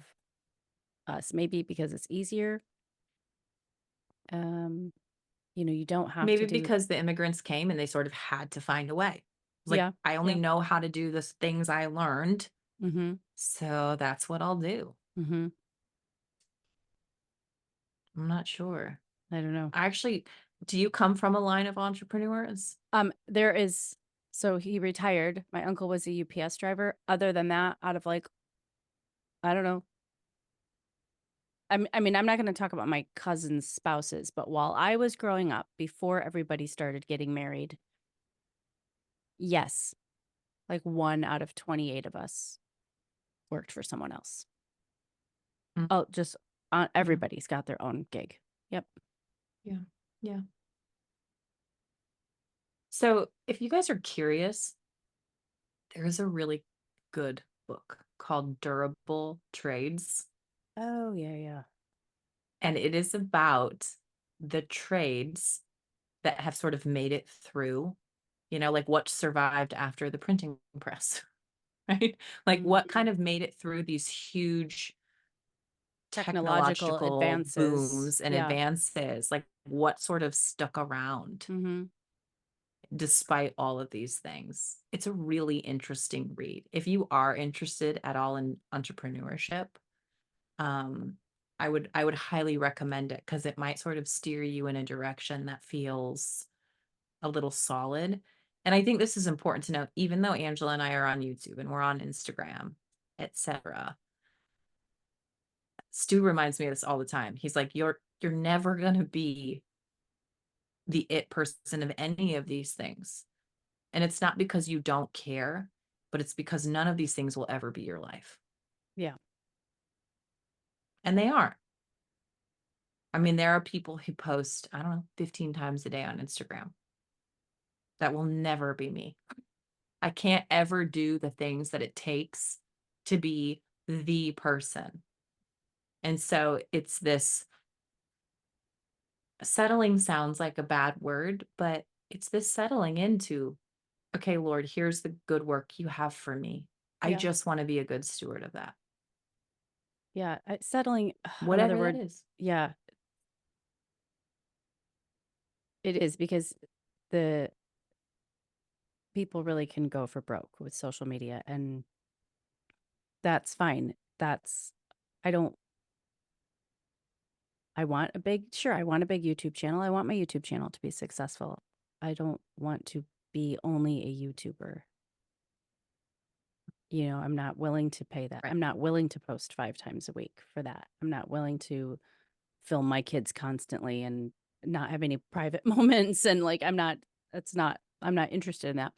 A: us. Maybe because it's easier. Um, you don't have
B: Maybe
A: to do
B: because the immigrants came and they sort of had to find a way. It's like,
A: yeah,
B: I only
A: yeah.
B: know how to do the things I learned.
A: Mm-hmm.
B: So that's what I'll do.
A: Mm-hmm.
B: I'm not sure.
A: I don't know.
B: Actually, do you come from a line of entrepreneurs?
A: There is so he retired. My uncle was a UPS driver. Other than that, out of like, I don't know. I mean, I'm not going to talk about my cousin's spouses, but while I was growing up, before everybody started getting married, yes, like 1 out of 28 of us worked for someone else.
B: Mm.
A: Oh, just everybody's got their own gig. Yep.
B: Yeah. So if you guys are curious, there is a really good book called Durable Trades,
A: Oh, yeah.
B: and it is about the trades that have sort of made it through, like what survived after the printing press, right? Like what kind of made it through these huge
A: Technological
B: technological
A: advances.
B: booms and
A: Yeah.
B: advances, like what sort of stuck around
A: Mm-hmm.
B: despite all of these things. It's a really interesting read. If you are interested at all in entrepreneurship, um, I would highly recommend it because it might sort of steer you in a direction that feels a little solid. And I think this is important to note, even though Angela and I are on YouTube and we're on Instagram, etc. Stu reminds me of this all the time. He's like, you're never gonna be the it person of any of these things. And it's not because you don't care, but it's because none of these things will ever be your life.
A: Yeah.
B: And they aren't. I mean, there are people who post, I don't know, 15 times a day on Instagram. That will never be me. I can't ever do the things that it takes to be the person. And so it's this settling sounds like a bad word, but it's this settling into, okay, Lord, here's the good work you have for me. I
A: Yeah.
B: just want to be a good steward of that.
A: Yeah. Settling,
B: Whatever
A: another
B: that
A: word.
B: is.
A: Yeah. It is because the people really can go for broke with social media, and that's fine. I want a big YouTube channel. I want my YouTube channel to be successful. I don't want to be only a YouTuber. I'm not willing to pay that.
B: Right.
A: I'm not willing to post 5 times a week for that. I'm not willing to film my kids constantly and not have any private moments. And like, I'm not interested in that.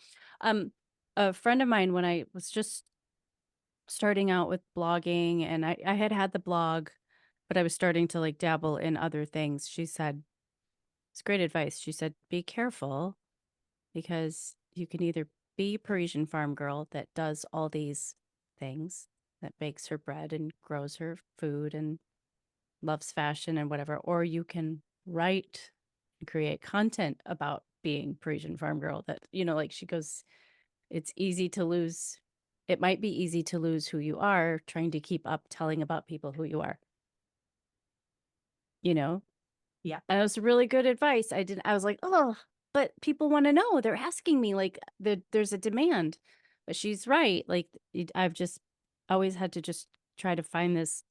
A: A friend of mine, when I was just starting out with blogging, and I had the blog, but I was starting to like dabble in other things. She said, it's great advice. She said, be careful because you can either be Parisian farm girl that does all these things, that bakes her bread and grows her food and loves fashion and whatever, or you can write and create content about being Parisian farm girl that, like she goes, it's easy to lose. It might be easy to lose who you are trying to keep up telling about people who you are.
B: Yeah.
A: And it was really good advice. I was like, oh, but people want to know. They're asking me, like, there's a demand. But she's right. Like, I've just always had to just try to find this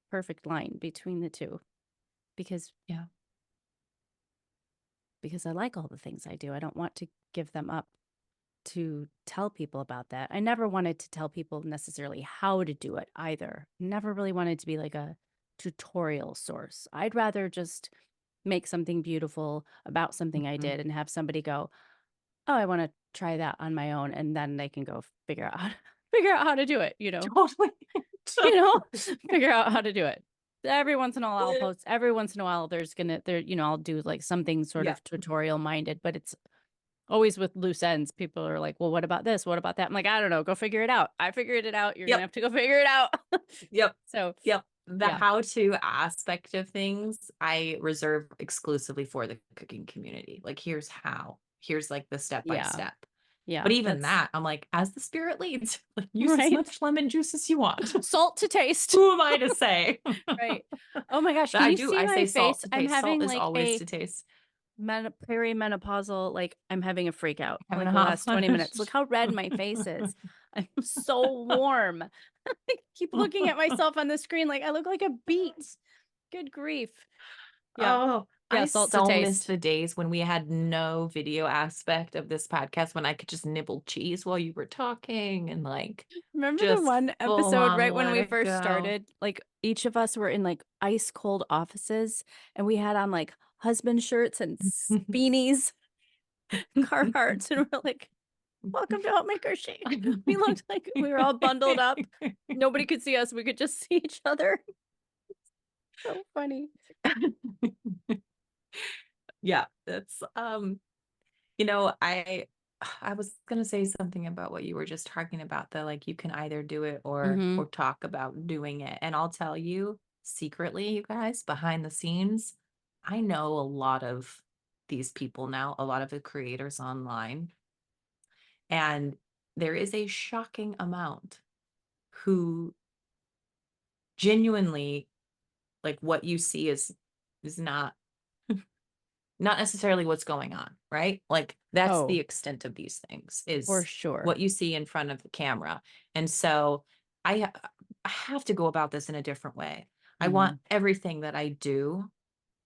A: perfect line between the two because I like all the things I do. I don't want to give them up to tell people about that. I never wanted to tell people necessarily how to do it either. Never really wanted to be like a tutorial source. I'd rather just make something beautiful about something I
B: Mhm.
A: did and have somebody go, oh, I want to try that on my own. And then they can go figure out how to do it,
B: Totally.
A: figure out how to do it. Every once in a while I'll post, every once in a while I'll do like something sort of tutorial minded, but it's always with loose ends. People are like, well, what about this? What about that? I'm like, I don't know. Go figure it out. I figured it out. You're going to have to go figure it out.
B: Yep.
A: So,
B: The how-to aspect of things, I reserve exclusively for the cooking community. Like, here's how. Here's like the step by step.
A: yeah.
B: But even that, I'm like, as the spirit leads, like, use as
A: Right.
B: much lemon juice as you want.
A: Salt to taste.
B: Who am I to say?
A: Right. Oh my gosh.
B: But
A: Can
B: I
A: you
B: do.
A: see
B: I
A: my
B: say
A: face?
B: salt to
A: I'm
B: taste.
A: having
B: Salt is
A: like
B: always
A: a
B: to taste.
A: perimenopausal, like I'm having a freak out
B: Having
A: like
B: a
A: the
B: hot
A: last 20 minutes. Look how red my face is. I'm so warm. I keep looking at myself on the screen like I look like a beet. Good grief. Yeah.
B: Oh,
A: Yeah,
B: I
A: salt to
B: so miss
A: taste.
B: the days when we had no video aspect of this podcast, when I could just nibble cheese while you were talking and like
A: Remember the
B: just
A: one
B: full
A: episode
B: on
A: right when
B: let
A: we
B: it
A: first
B: go.
A: started? Like each of us were in like ice cold offices and we had on like husband shirts and beanies, Carhartts, and we're like, Welcome to Homemaker Chic. We looked like we were all bundled up. Nobody could see us. We could just see each other. So funny.
B: Yeah, that's I was gonna say something about what you were just talking about, that like you can either do it
A: Mhm.
B: or talk about doing it. And I'll tell you secretly, you guys, behind the scenes, I know a lot of these people now, a lot of the creators online, and there is a shocking amount who genuinely, like, what you see is not necessarily what's going on, right? Like that's the
A: Oh,
B: extent of these things,
A: for
B: is
A: sure.
B: what you see in front of the camera. And so I have to go about this in a different way. I want
A: Mhm.
B: everything that I do,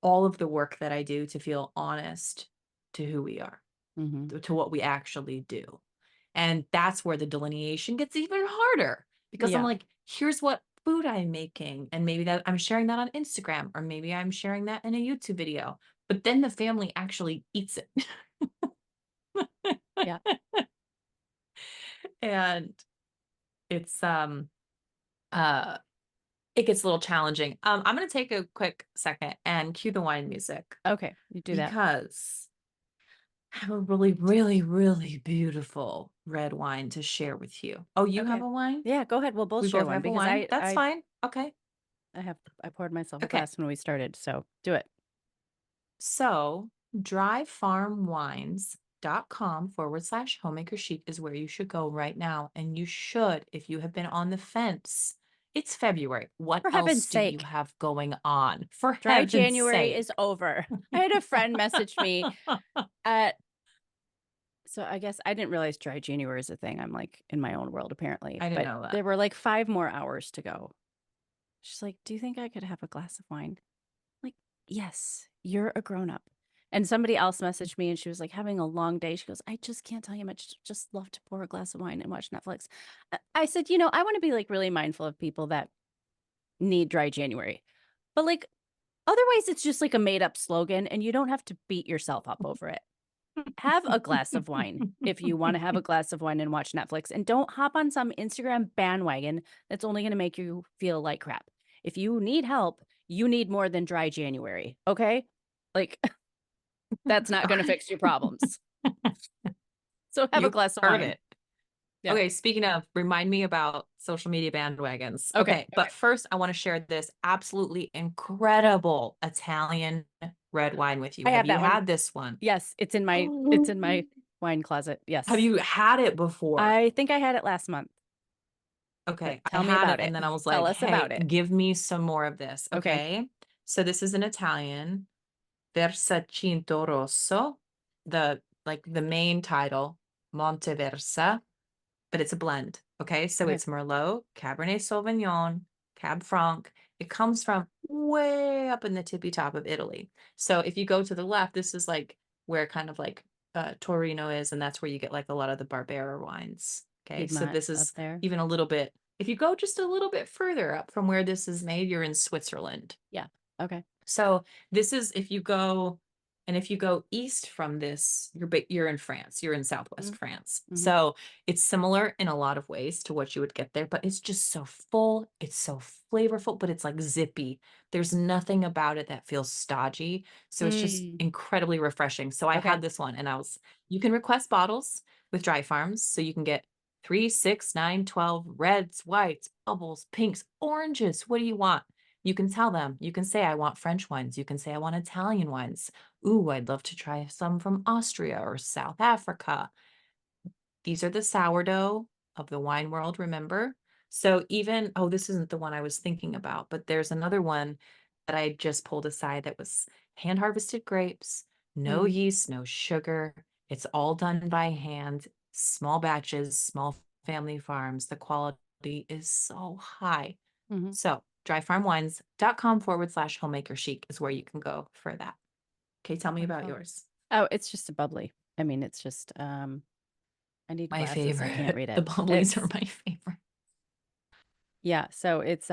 B: all of the work that I do, to feel honest to who we are,
A: Mhm.
B: to what we actually do. And that's where the delineation gets even harder, because I'm
A: Yeah.
B: like, here's what food I'm making. And maybe that I'm sharing that on Instagram, or maybe I'm sharing that in a YouTube video. But then the family actually eats it.
A: Yeah.
B: And it's uh it gets a little challenging. I'm gonna take a quick second and cue the wine music,
A: Okay. You do that.
B: because I have a really, really, really beautiful red wine to share with you. Oh, you have
A: Okay.
B: a wine?
A: Yeah, go ahead. We'll both
B: We
A: share
B: both
A: one
B: have a
A: because
B: wine?
A: I
B: That's
A: I
B: fine. Okay.
A: I poured myself a
B: Okay.
A: glass when we started, so do it.
B: So dryfarmwines.com/homemaker chic is where you should go right now. And you should, if you have been on the fence. It's February. What
A: For
B: else
A: heaven's
B: do you
A: sake.
B: have going on? For
A: Dry
B: heaven's
A: January
B: sake.
A: is over. I had a friend message me at so I guess I didn't realize dry January is a thing. I'm like in my own world apparently,
B: I didn't
A: but
B: know that.
A: there were like 5 more hours to go. She's like, "Do you think I could have a glass of wine?" Like, "Yes, you're a grown up." And somebody else messaged me and she was like having a long day. She goes, "I just can't tell you much. Just love to pour a glass of wine and watch Netflix." I said, I want to be like really mindful of people that need dry January. But like otherwise it's just like a made up slogan and you don't have to beat yourself up over it. Have a glass of wine if you want to have a glass of wine and watch Netflix, and don't hop on some Instagram bandwagon that's only going to make you feel like crap. If you need help, you need more than dry January, okay? Like that's not going to fix your problems. So have a
B: You
A: glass of
B: heard
A: wine.
B: it.
A: Yeah.
B: Okay, speaking of, remind me about social media bandwagons.
A: Okay.
B: Okay, but first I want to share this absolutely incredible Italian red wine with you.
A: I
B: Have
A: have
B: you
A: that one.
B: had this one?
A: Yes, it's in my wine closet.
B: Have
A: Yes.
B: you had it before?
A: I think I had it last month, but
B: Okay, I
A: tell me
B: had it
A: about it.
B: and then I was
A: Tell
B: like,
A: us
B: hey,
A: about it.
B: give me some more of this.
A: Okay.
B: Okay. So this is an Italian, Versacinto Rosso, the main title, Monteversa, but it's a blend. Okay. So
A: Okay.
B: it's Merlot, Cabernet Sauvignon, Cab Franc. It comes from way up in the tippy top of Italy. So if you go to the left, this is like where kind of like Torino is, and that's where you get like a lot of the Barbera wines. Okay. So
A: Piedmont
B: this
A: up
B: is
A: there.
B: even a little bit, if you go just a little bit further up from where this is made, you're in Switzerland.
A: Yeah. Okay.
B: So this is, if you go east from this, you're in France, you're in Southwest France.
A: Mm-hmm.
B: So it's similar in a lot of ways to what you would get there, but it's just so full, it's so flavorful, but it's like zippy. There's nothing about it that feels stodgy. So it's just
A: Mm.
B: incredibly refreshing. So I
A: Okay.
B: had this one, and you can request bottles with Dry Farms. So you can get 3, 6, 9, 12 reds, whites, bubbles, pinks, oranges. What do you want? You can tell them, you can say, I want French wines. You can say, I want Italian wines. Ooh, I'd love to try some from Austria or South Africa. These are the sourdough of the wine world, remember? So even, oh, this isn't the one I was thinking about, but there's another one that I just pulled aside that was hand harvested grapes, no
A: Mhm.
B: yeast, no sugar. It's all done by hand, small batches, small family farms. The quality is so high.
A: Mhm.
B: So dryfarmwines.com/homemaker chic is where you can go for that. Okay, tell me about
A: Wonderful.
B: yours.
A: Oh, it's just a bubbly. I mean, it's just I need
B: My
A: glasses. I can't
B: favorite.
A: read
B: The
A: it.
B: bubblies are
A: It's
B: my favorite.
A: yeah, so it's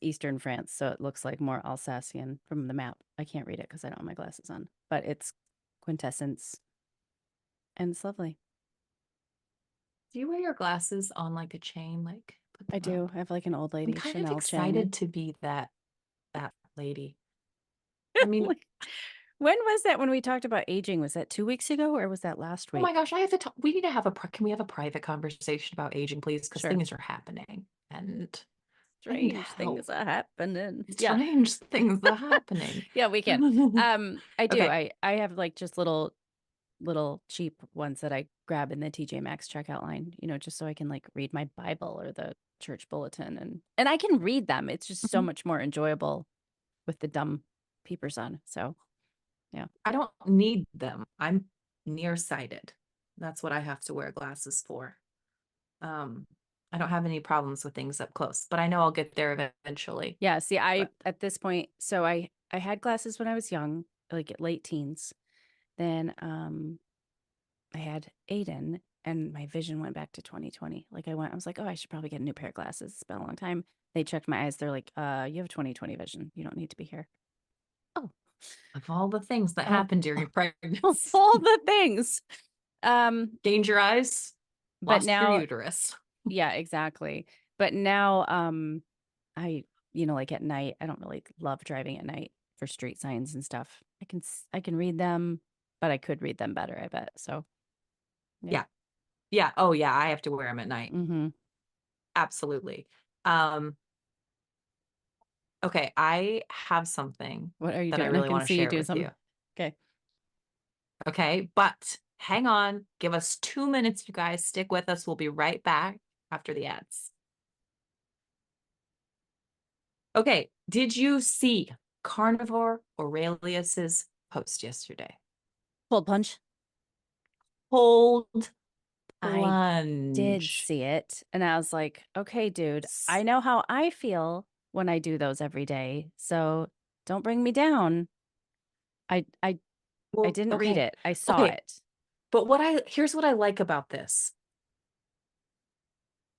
A: Eastern France, so it looks like more Alsatian from the map. I can't read it because I don't have my glasses on, but it's quintessence and it's lovely.
B: Do you wear your glasses on like a chain? Like put
A: I
B: them up?
A: do. I have like an old
B: I'm
A: lady
B: kind of
A: Chanel
B: excited
A: chain.
B: to be that lady. I mean,
A: Like, when was that when we talked about aging? Was that 2 weeks ago or was that last
B: oh my
A: week?
B: gosh, I have to talk. We need to have can we have a private conversation about aging, please? Because
A: Sure.
B: things are happening and I need
A: Strange things
B: help.
A: are happening. Yeah.
B: Strange things are happening.
A: Yeah, we can. I do.
B: Okay.
A: I have like just little cheap ones that I grab in the TJ Maxx checkout line, just so I can like read my Bible or the church bulletin and I can read them. It's just so
B: Mhm.
A: much more enjoyable with the dumb peepers on. So, yeah.
B: I don't need them. I'm nearsighted. That's what I have to wear glasses for. I don't have any problems with things up close, but I know I'll get there eventually.
A: Yeah, see,
B: But
A: at this point, so I had glasses when I was young, like at late teens. Then I had Aiden and my vision went back to 2020. Like I was like, "Oh, I should probably get a new pair of glasses. It's been a long time." They checked my eyes. They're like, you have 20/20 vision. You don't need to be here." Oh,
B: of all the things that
A: oh,
B: happened during your pregnancy,
A: all the things.
B: gained your eyes,
A: But
B: lost your
A: now,
B: uterus.
A: yeah, exactly. But now, I, like at night, I don't really love driving at night for street signs and stuff. I can read them, but I could read them better, I bet. So, yeah.
B: Yeah. Yeah. Oh yeah. I have to wear them at night.
A: Mm-hmm.
B: Absolutely. Um, okay. I have something
A: What are you
B: that I
A: doing? I
B: really
A: can
B: want to
A: see you
B: share
A: do
B: with
A: some.
B: you.
A: Okay.
B: Okay. But hang on. Give us 2 minutes, you guys. Stick with us. We'll be right back after the ads. Okay. Did you see Carnivore Aurelius's post yesterday?
A: Cold plunge.
B: Cold
A: I did
B: plunge.
A: see it. And I was like, okay, dude, I know how I feel when I do those every day. So don't bring me down. I
B: Well,
A: didn't read
B: okay.
A: it. I saw
B: Okay.
A: it.
B: But here's what I like about this.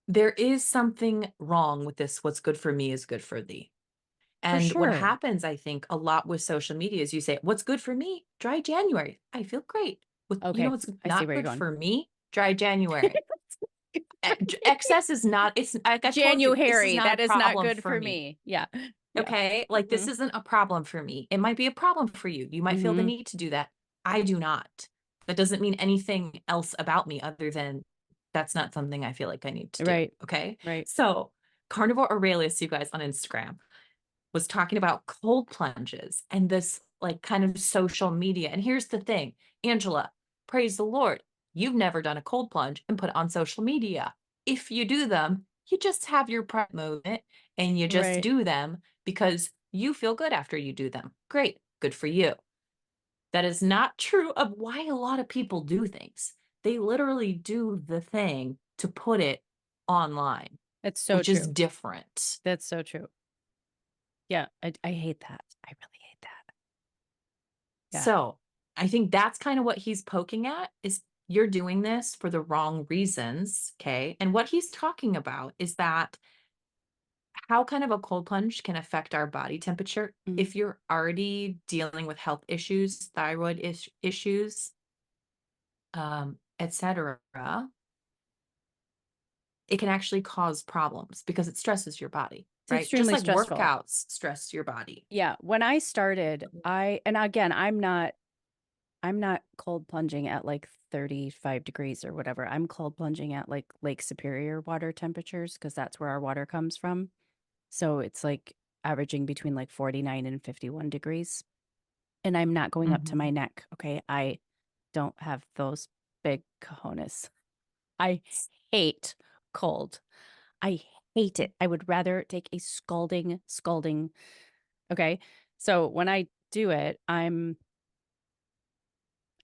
B: There is something wrong with this. What's good for me is good for thee.
A: For
B: And what
A: sure.
B: happens, I think, a lot with social media is you say, what's good for me? Dry January. I feel great.
A: Okay.
B: What's
A: I see
B: not
A: where you're
B: good
A: going.
B: for me? Dry January. Excess is not, it's like I told you, this is
A: January.
B: not a
A: That is not
B: problem
A: good
B: for
A: for
B: me.
A: me. Yeah. Yeah.
B: Okay. Like this
A: Mhm.
B: isn't a problem for me. It might be a problem for you. You might feel the
A: Mhm.
B: need to do that. I do not. That doesn't mean anything else about me other than that's not something I feel like I need to do.
A: Right.
B: Okay.
A: Right.
B: So Carnivore Aurelius, you guys on Instagram, was talking about cold plunges and this like kind of social media. And here's the thing, Angela, praise the Lord. You've never done a cold plunge and put it on social media. If you do them, you just have your private moment and you just
A: Right.
B: do them because you feel good after you do them. Great. Good for you. That is not true of why a lot of people do things. They literally do the thing to put it online,
A: That's so
B: which is
A: true.
B: different.
A: That's so true. Yeah. I hate that. I really hate that. Yeah.
B: So I think that's kind of what he's poking at is you're doing this for the wrong reasons. Okay. And what he's talking about is that how kind of a cold plunge can affect our body temperature
A: Mhm.
B: if you're already dealing with health issues, thyroid issues, etc. It can actually cause problems because it stresses your body,
A: It's
B: right? Just
A: extremely
B: like
A: stressful.
B: workouts stress your body.
A: Yeah. When I started, and again, I'm not cold plunging at like 35 degrees or whatever. I'm cold plunging at like Lake Superior water temperatures because that's where our water comes from. So it's like averaging between like 49 and 51 degrees. And I'm not going up to my
B: Mhm.
A: neck. Okay. I don't have those big cojones. I hate cold. I hate it. I would rather take a scalding. Okay. So when I do it, I'm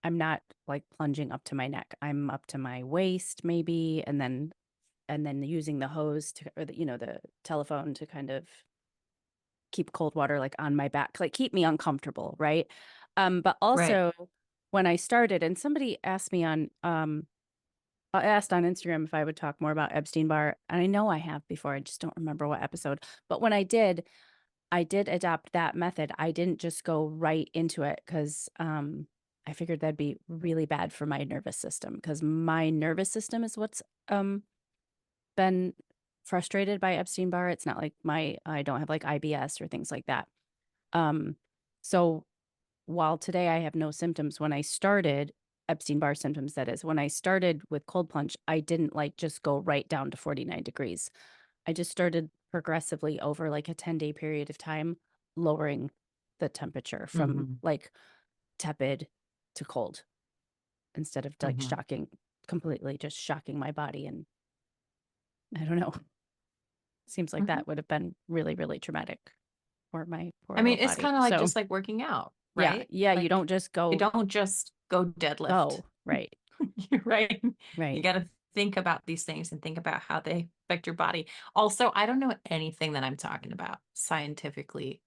A: not like plunging up to my neck. I'm up to my waist maybe and then using the hose to or the telephone to kind of keep cold water like on my back, like keep me uncomfortable, right? But
B: Right.
A: also when I started and somebody asked me on I asked on Instagram if I would talk more about Epstein-Barr, and I know I have before. I just don't remember what episode. But when I did adopt that method. I didn't just go right into it because I figured that'd be really bad for my nervous system because my nervous system is what's been frustrated by Epstein-Barr. It's not like I don't have like IBS or things like that. So while today I have no symptoms, when I started Epstein-Barr symptoms, that is, when I started with cold plunge, I didn't like just go right down to 49 degrees. I just started progressively over like a 10-day period of time, lowering the temperature from
B: Mhm.
A: like tepid to cold instead of like
B: Mhm.
A: completely just shocking my body. And I don't know, seems like
B: Mhm.
A: that would have been really, really traumatic for my poor
B: I
A: little
B: mean, it's
A: body.
B: kind of like
A: So
B: just like working out,
A: yeah,
B: right?
A: yeah, you
B: Like
A: don't just
B: you
A: go,
B: don't just go deadlift.
A: right,
B: You're right. You
A: right.
B: got to think about these things and think about how they affect your body. Also, I don't know anything that I'm talking about scientifically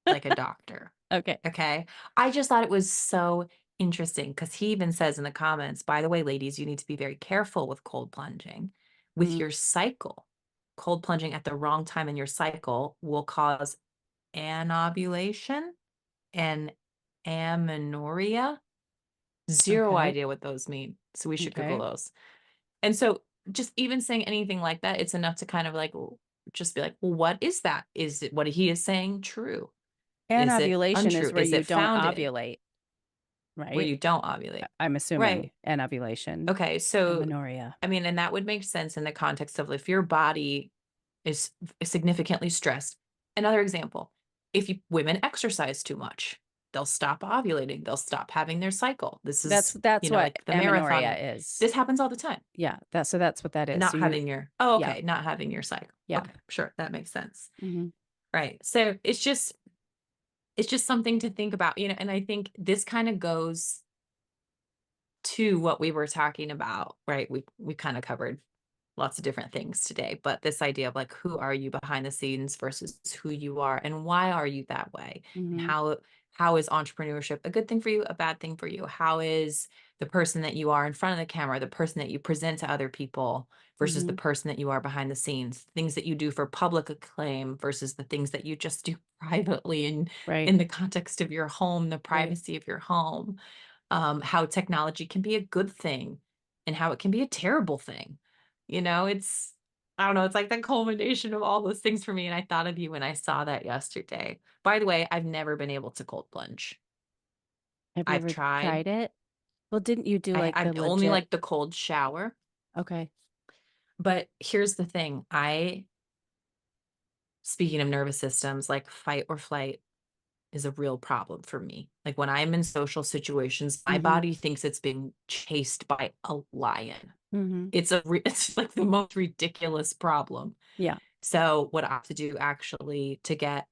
B: like a doctor.
A: Okay.
B: Okay. I just thought it was so interesting because he even says in the comments, by the way, ladies, you need to be very careful with cold plunging with
A: Mm,
B: your cycle. Cold plunging at the wrong time in your cycle will cause anovulation and amenorrhea. Zero
A: okay.
B: idea what those mean. So we should Google
A: Okay.
B: those. And so just even saying anything like that, it's enough to kind of like just be like, well, what is that? Is it what he is saying true? Is it
A: Anovulation is
B: untrue?
A: where
B: Is
A: you
B: it
A: don't
B: founded
A: ovulate,
B: where
A: right?
B: you don't ovulate?
A: I'm
B: Right.
A: assuming anovulation,
B: Okay. So,
A: amenorrhea.
B: I mean, and that would make sense in the context of if your body is significantly stressed. Another example, if women exercise too much, they'll stop ovulating, they'll stop having their cycle. This is,
A: That's what
B: like the marathon.
A: amenorrhea is.
B: This happens all the time.
A: Yeah, that's what that is. So
B: Not
A: you,
B: having your
A: yeah,
B: okay, not having your cycle.
A: yeah.
B: Okay, sure, that makes sense.
A: Hmm.
B: Right. So it's just something to think about, and I think this kind of goes to what we were talking about, right? We kind of covered lots of different things today, but this idea of like who are you behind the scenes versus who you are and why are you that way? And
A: Hmm.
B: how is entrepreneurship a good thing for you, a bad thing for you? How is the person that you are in front of the camera, the person that you present to other people versus the
A: Hmm.
B: person that you are behind the scenes, things that you do for public acclaim versus the things that you just do privately
A: Right,
B: in the context of your home, the
A: right.
B: privacy of your home, how technology can be a good thing and how it can be a terrible thing. It's, I don't know, it's like the culmination of all those things for me. And I thought of you when I saw that yesterday. By the way, I've never been able to cold plunge.
A: Have you
B: I've
A: ever
B: tried.
A: tried it? Well, didn't you do like
B: I've
A: the
B: only
A: legit?
B: like the cold shower.
A: Okay.
B: But here's the thing. Speaking of nervous systems, like fight or flight is a real problem for me. Like when I'm in social situations, my
A: Hmm.
B: body thinks it's being chased by a lion.
A: Hmm.
B: It's like the most ridiculous problem.
A: Yeah.
B: So what I have to do actually to get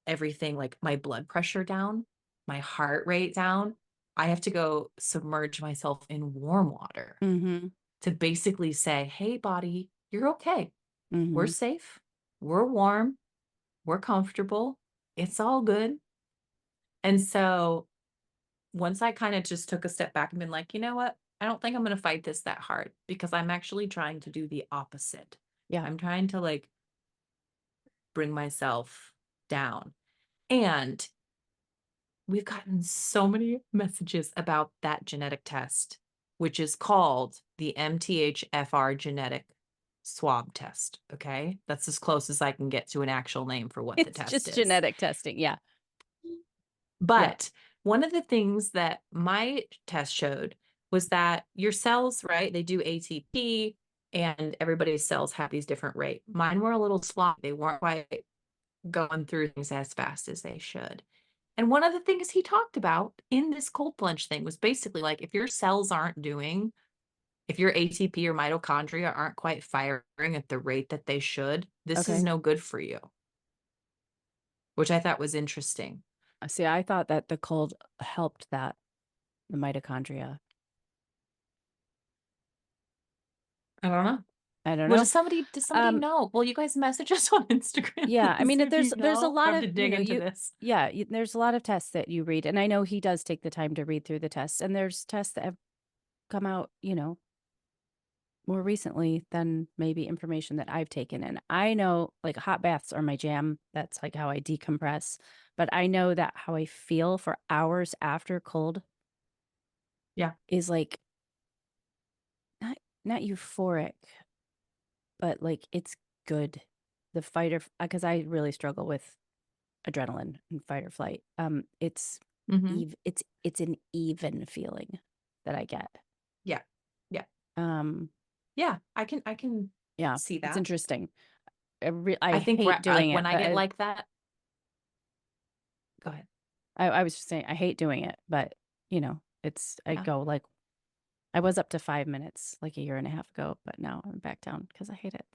B: everything like my blood pressure down, my heart rate down, I have to go submerge myself in warm water
A: Hmm.
B: to basically say, "Hey body, you're okay. We're
A: Hmm.
B: safe. We're warm. We're comfortable. It's all good." And so once I kind of just took a step back and been like, "You know what? I don't think I'm going to fight this that hard because I'm actually trying to do the opposite.
A: Yeah.
B: I'm trying to like bring myself down." And we've gotten so many messages about that genetic test, which is called the MTHFR genetic swab test. Okay. That's as close as I can get to an actual name for what the
A: It's
B: test
A: just
B: is.
A: genetic testing. Yeah. Yeah.
B: But one of the things that my test showed was that your cells, right? They do ATP and everybody's cells have these different rate. Mine were a little sloppy. They weren't quite going through things as fast as they should. And one of the things he talked about in this cold plunge thing was basically like if your cells aren't doing, if your ATP or mitochondria aren't quite firing at the rate that they should, this is
A: Okay.
B: no good for you, which I thought was interesting.
A: See, I thought that the cold helped that, the mitochondria.
B: I don't know.
A: I don't
B: Well,
A: know.
B: does somebody know? Well, you guys message us on Instagram.
A: Yeah,
B: Let
A: I
B: me
A: mean,
B: see if you
A: there's a
B: know. I
A: lot
B: have
A: of,
B: to dig into this.
A: yeah, there's a lot of tests that you read, and I know he does take the time to read through the tests, and there's tests that have come out, more recently than maybe information that I've taken. And I know like hot baths are my jam. That's like how I decompress. But I know that how I feel for hours after cold
B: Yeah.
A: is like not euphoric, but like it's good. The fight or because I really struggle with adrenaline and fight or flight. It's
B: Mhm.
A: it's an even feeling that I get.
B: Yeah. Yeah.
A: Um,
B: Yeah. I can
A: yeah,
B: see
A: it's
B: that.
A: interesting. I
B: I think
A: hate doing
B: when
A: it,
B: I
A: but
B: get like that, go ahead.
A: I was just saying I hate doing it, but I
B: Yeah.
A: go like I was up to 5 minutes like a year and a half ago, but now I'm back down because I hate it.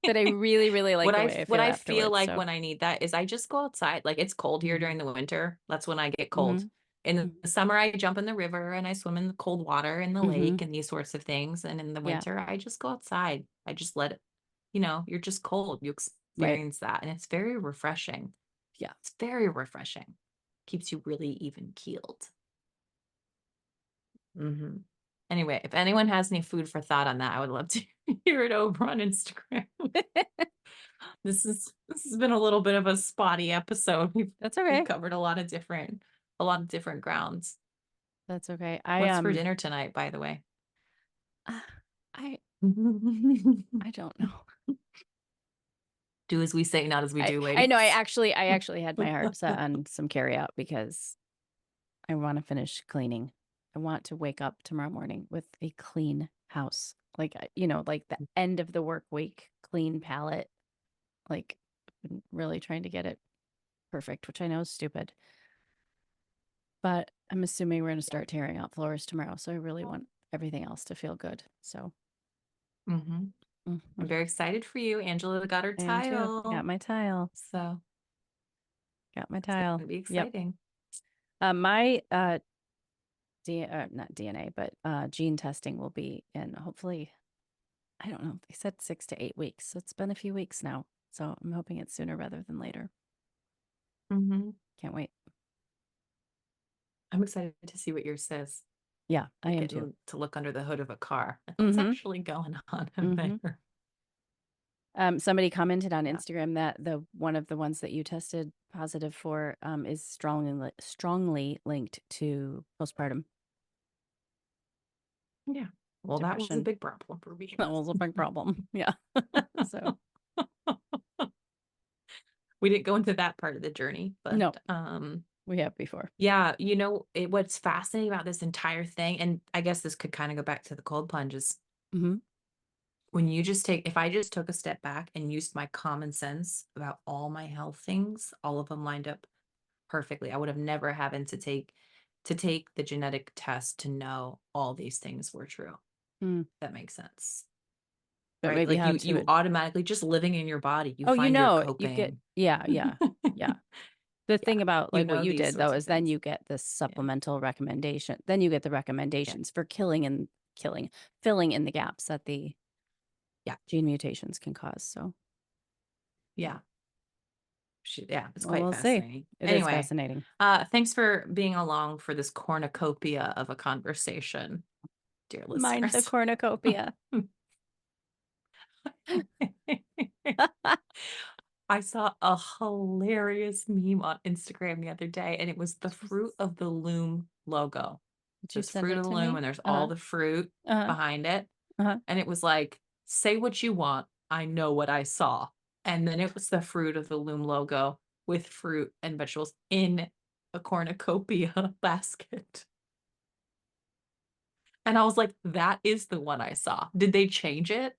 A: But I really, really like the way I
B: What
A: feel
B: I feel
A: afterwards.
B: like
A: So,
B: when I need that is I just go outside. Like it's cold here
A: mhm,
B: during the winter. That's when I get cold.
A: mhm,
B: In
A: mhm,
B: the summer, I jump in the river and I swim in the cold water in the
A: mhm.
B: lake and these sorts of things. And in the
A: Yeah,
B: winter, I just go outside. I just let it, you're just cold. You
A: right.
B: experience that. And it's very refreshing.
A: Yeah.
B: It's very refreshing. Keeps you really even keeled. Hmm. Anyway, if anyone has any food for thought on that, I would love to hear it over on Instagram. This has been a little bit of a spotty episode.
A: That's
B: We've
A: okay.
B: covered a lot of different grounds.
A: That's okay.
B: What's for dinner tonight, by the way?
A: Uh, I
B: Do
A: I don't know.
B: as we say, not as we do,
A: I know
B: ladies.
A: I actually had my heart set on some carry out because I want to finish cleaning. I want to wake up tomorrow morning with a clean house. Like like the end of the work week, clean palette. Like been really trying to get it perfect, which I know is stupid. But I'm assuming we're going to start tearing out floors tomorrow, so I really want everything else to feel good. So,
B: Hmm. I'm
A: mhm.
B: very excited for you. Angela got her
A: I am too. Got
B: tile.
A: my tile.
B: So
A: Got my
B: it's going
A: tile.
B: to be
A: Yep.
B: exciting.
A: My not DNA, but gene testing will be in hopefully, I don't know. They said 6 to 8 weeks. So it's been a few weeks now. So I'm hoping it's sooner rather than later.
B: Hmm.
A: Can't wait.
B: I'm excited to see what yours says.
A: Yeah, I
B: Like
A: am too.
B: getting to look under the hood of a car. What's
A: Mm-hmm.
B: actually going on in
A: Mm-hmm.
B: there?
A: Somebody commented on
B: Yeah.
A: Instagram that the one of the ones that you tested positive for is strongly linked to postpartum
B: Yeah. Well, that was a
A: depression.
B: big problem for me.
A: That was a big problem. Yeah. So
B: We didn't go into that part of the journey, but
A: no, we have before.
B: yeah, what's fascinating about this entire thing, and I guess this could kind of go back to the cold plunges.
A: Mm-hmm.
B: When if I just took a step back and used my common sense about all my health things, all of them lined up perfectly. I would have never having to take the genetic test to know all these things were true.
A: Mm.
B: That makes sense.
A: But
B: Right?
A: maybe
B: Like
A: how
B: you
A: to.
B: automatically just living in your body, you
A: Oh,
B: find your
A: you get.
B: coping.
A: Yeah, yeah, yeah. The
B: Yeah,
A: thing about like what you
B: these
A: did though
B: sorts of
A: is then
B: things.
A: you get this
B: Yeah.
A: supplemental recommendation. Then you get the
B: Yeah.
A: recommendations for filling in the gaps that the
B: Yeah.
A: gene mutations can cause. So,
B: Yeah. Yeah, it's
A: well,
B: quite
A: we'll see.
B: fascinating.
A: It is
B: Anyway,
A: fascinating.
B: thanks for being along for this cornucopia of a conversation, dear
A: Mind the
B: listeners.
A: cornucopia.
B: I saw a hilarious meme on Instagram the other day, and it was the fruit of the loom logo.
A: Did you
B: There's
A: send
B: fruit
A: it
B: of the
A: to
B: loom,
A: me?
B: and there's all
A: Uh-huh.
B: the fruit
A: Uh-huh.
B: behind it.
A: Uh-huh.
B: And it was like, say what you want. I know what I saw. And then it was the fruit of the loom logo with fruit and vegetables in a cornucopia basket. And I was like, that is the one I saw. Did they change it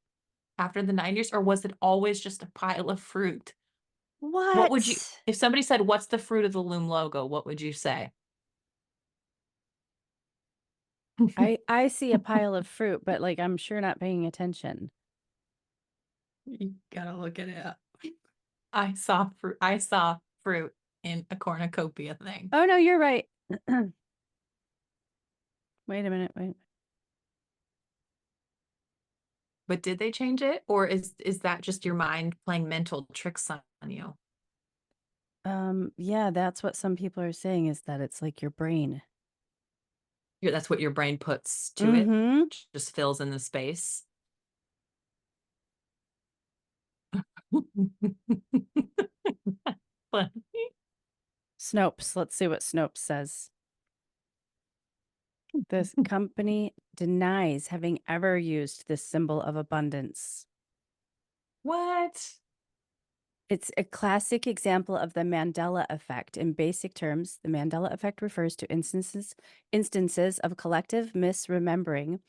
B: after the 90s, or was it always just a pile of fruit? What would you,
A: What?
B: if somebody said, what's the fruit of the loom logo? What would you say?
A: I see a pile of fruit, but like I'm sure not paying attention.
B: You gotta look it up. I saw fruit. I saw fruit in a cornucopia thing.
A: Oh no, you're right. Wait a minute. Wait.
B: But did they change it, or is that just your mind playing mental tricks on you?
A: Yeah, that's what some people are saying is that it's like your brain.
B: That's what your brain puts to it,
A: Mm-hmm.
B: just fills in the space. Funny.
A: Snopes. Let's see what Snopes says. This company denies having ever used this symbol of abundance.
B: What?
A: It's a classic example of the Mandela effect. In basic terms, the Mandela effect refers to instances of collective misremembering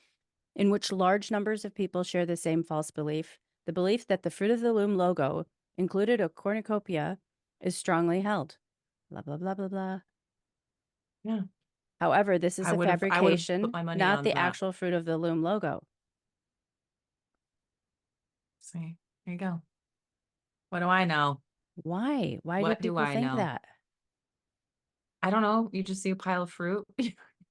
A: in which large numbers of people share the same false belief. The belief that the Fruit of the Loom logo included a cornucopia is strongly held. Blah, blah, blah, blah, blah.
B: Yeah.
A: However, this is
B: I
A: a
B: would've put
A: fabrication,
B: my money
A: not
B: on
A: the
B: that.
A: actual Fruit of the Loom logo.
B: See, there you go. What do I know?
A: Why? Why do
B: What do
A: people
B: I
A: think
B: know?
A: that?
B: I don't know. You just see a pile of fruit.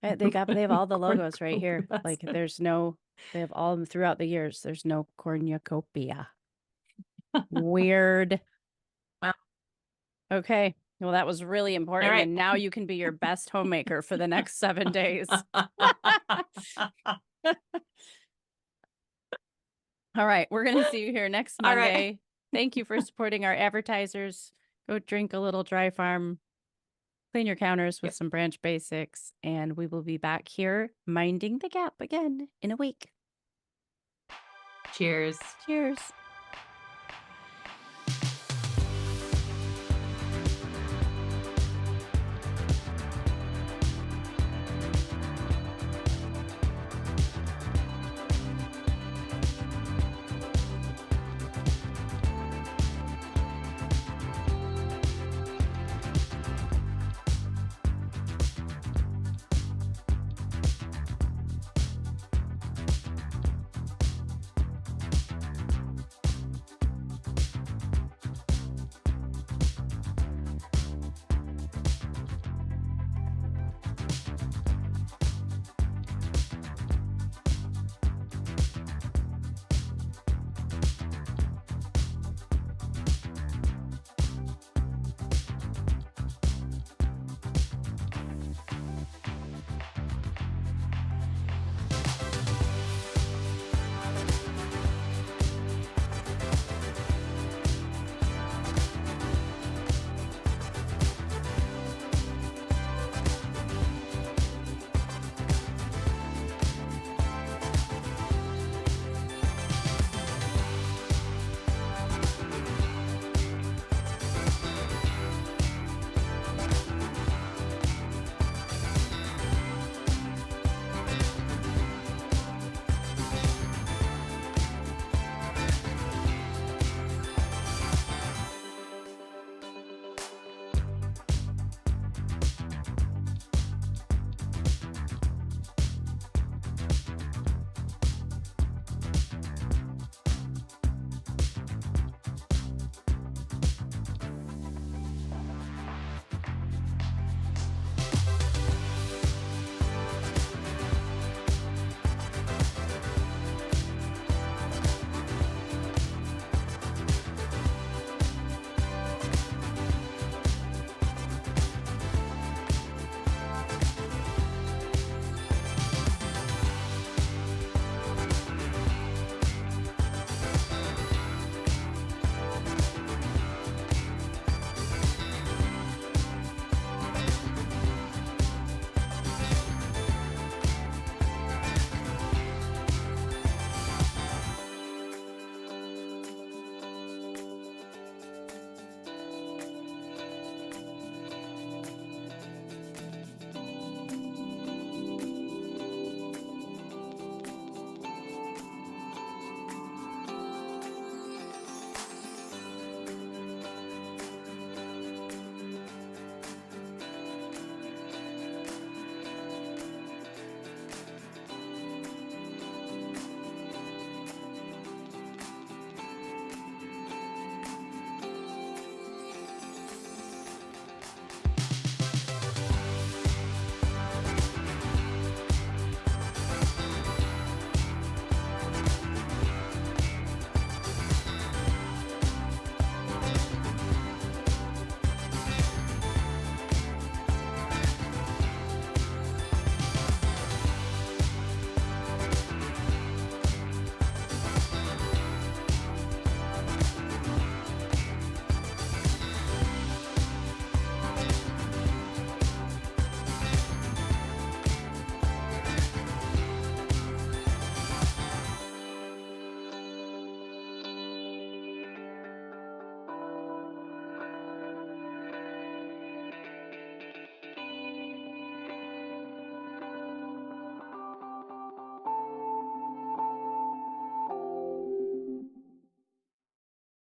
A: They have all the logos right here. Like
B: Cornucopias.
A: they have all of them throughout the years. There's no cornucopia. Weird.
B: Well.
A: Okay. Well, that was really important.
B: right.
A: And now you can be your best homemaker for the next 7 days. All right. We're going to see you here next
B: All right.
A: Monday. Thank you for supporting our advertisers. Go drink a little Dry Farm. Clean your counters with
B: Yep.
A: some Branch Basics. And we will be back here minding the gap again in a week.
B: Cheers.
A: Cheers.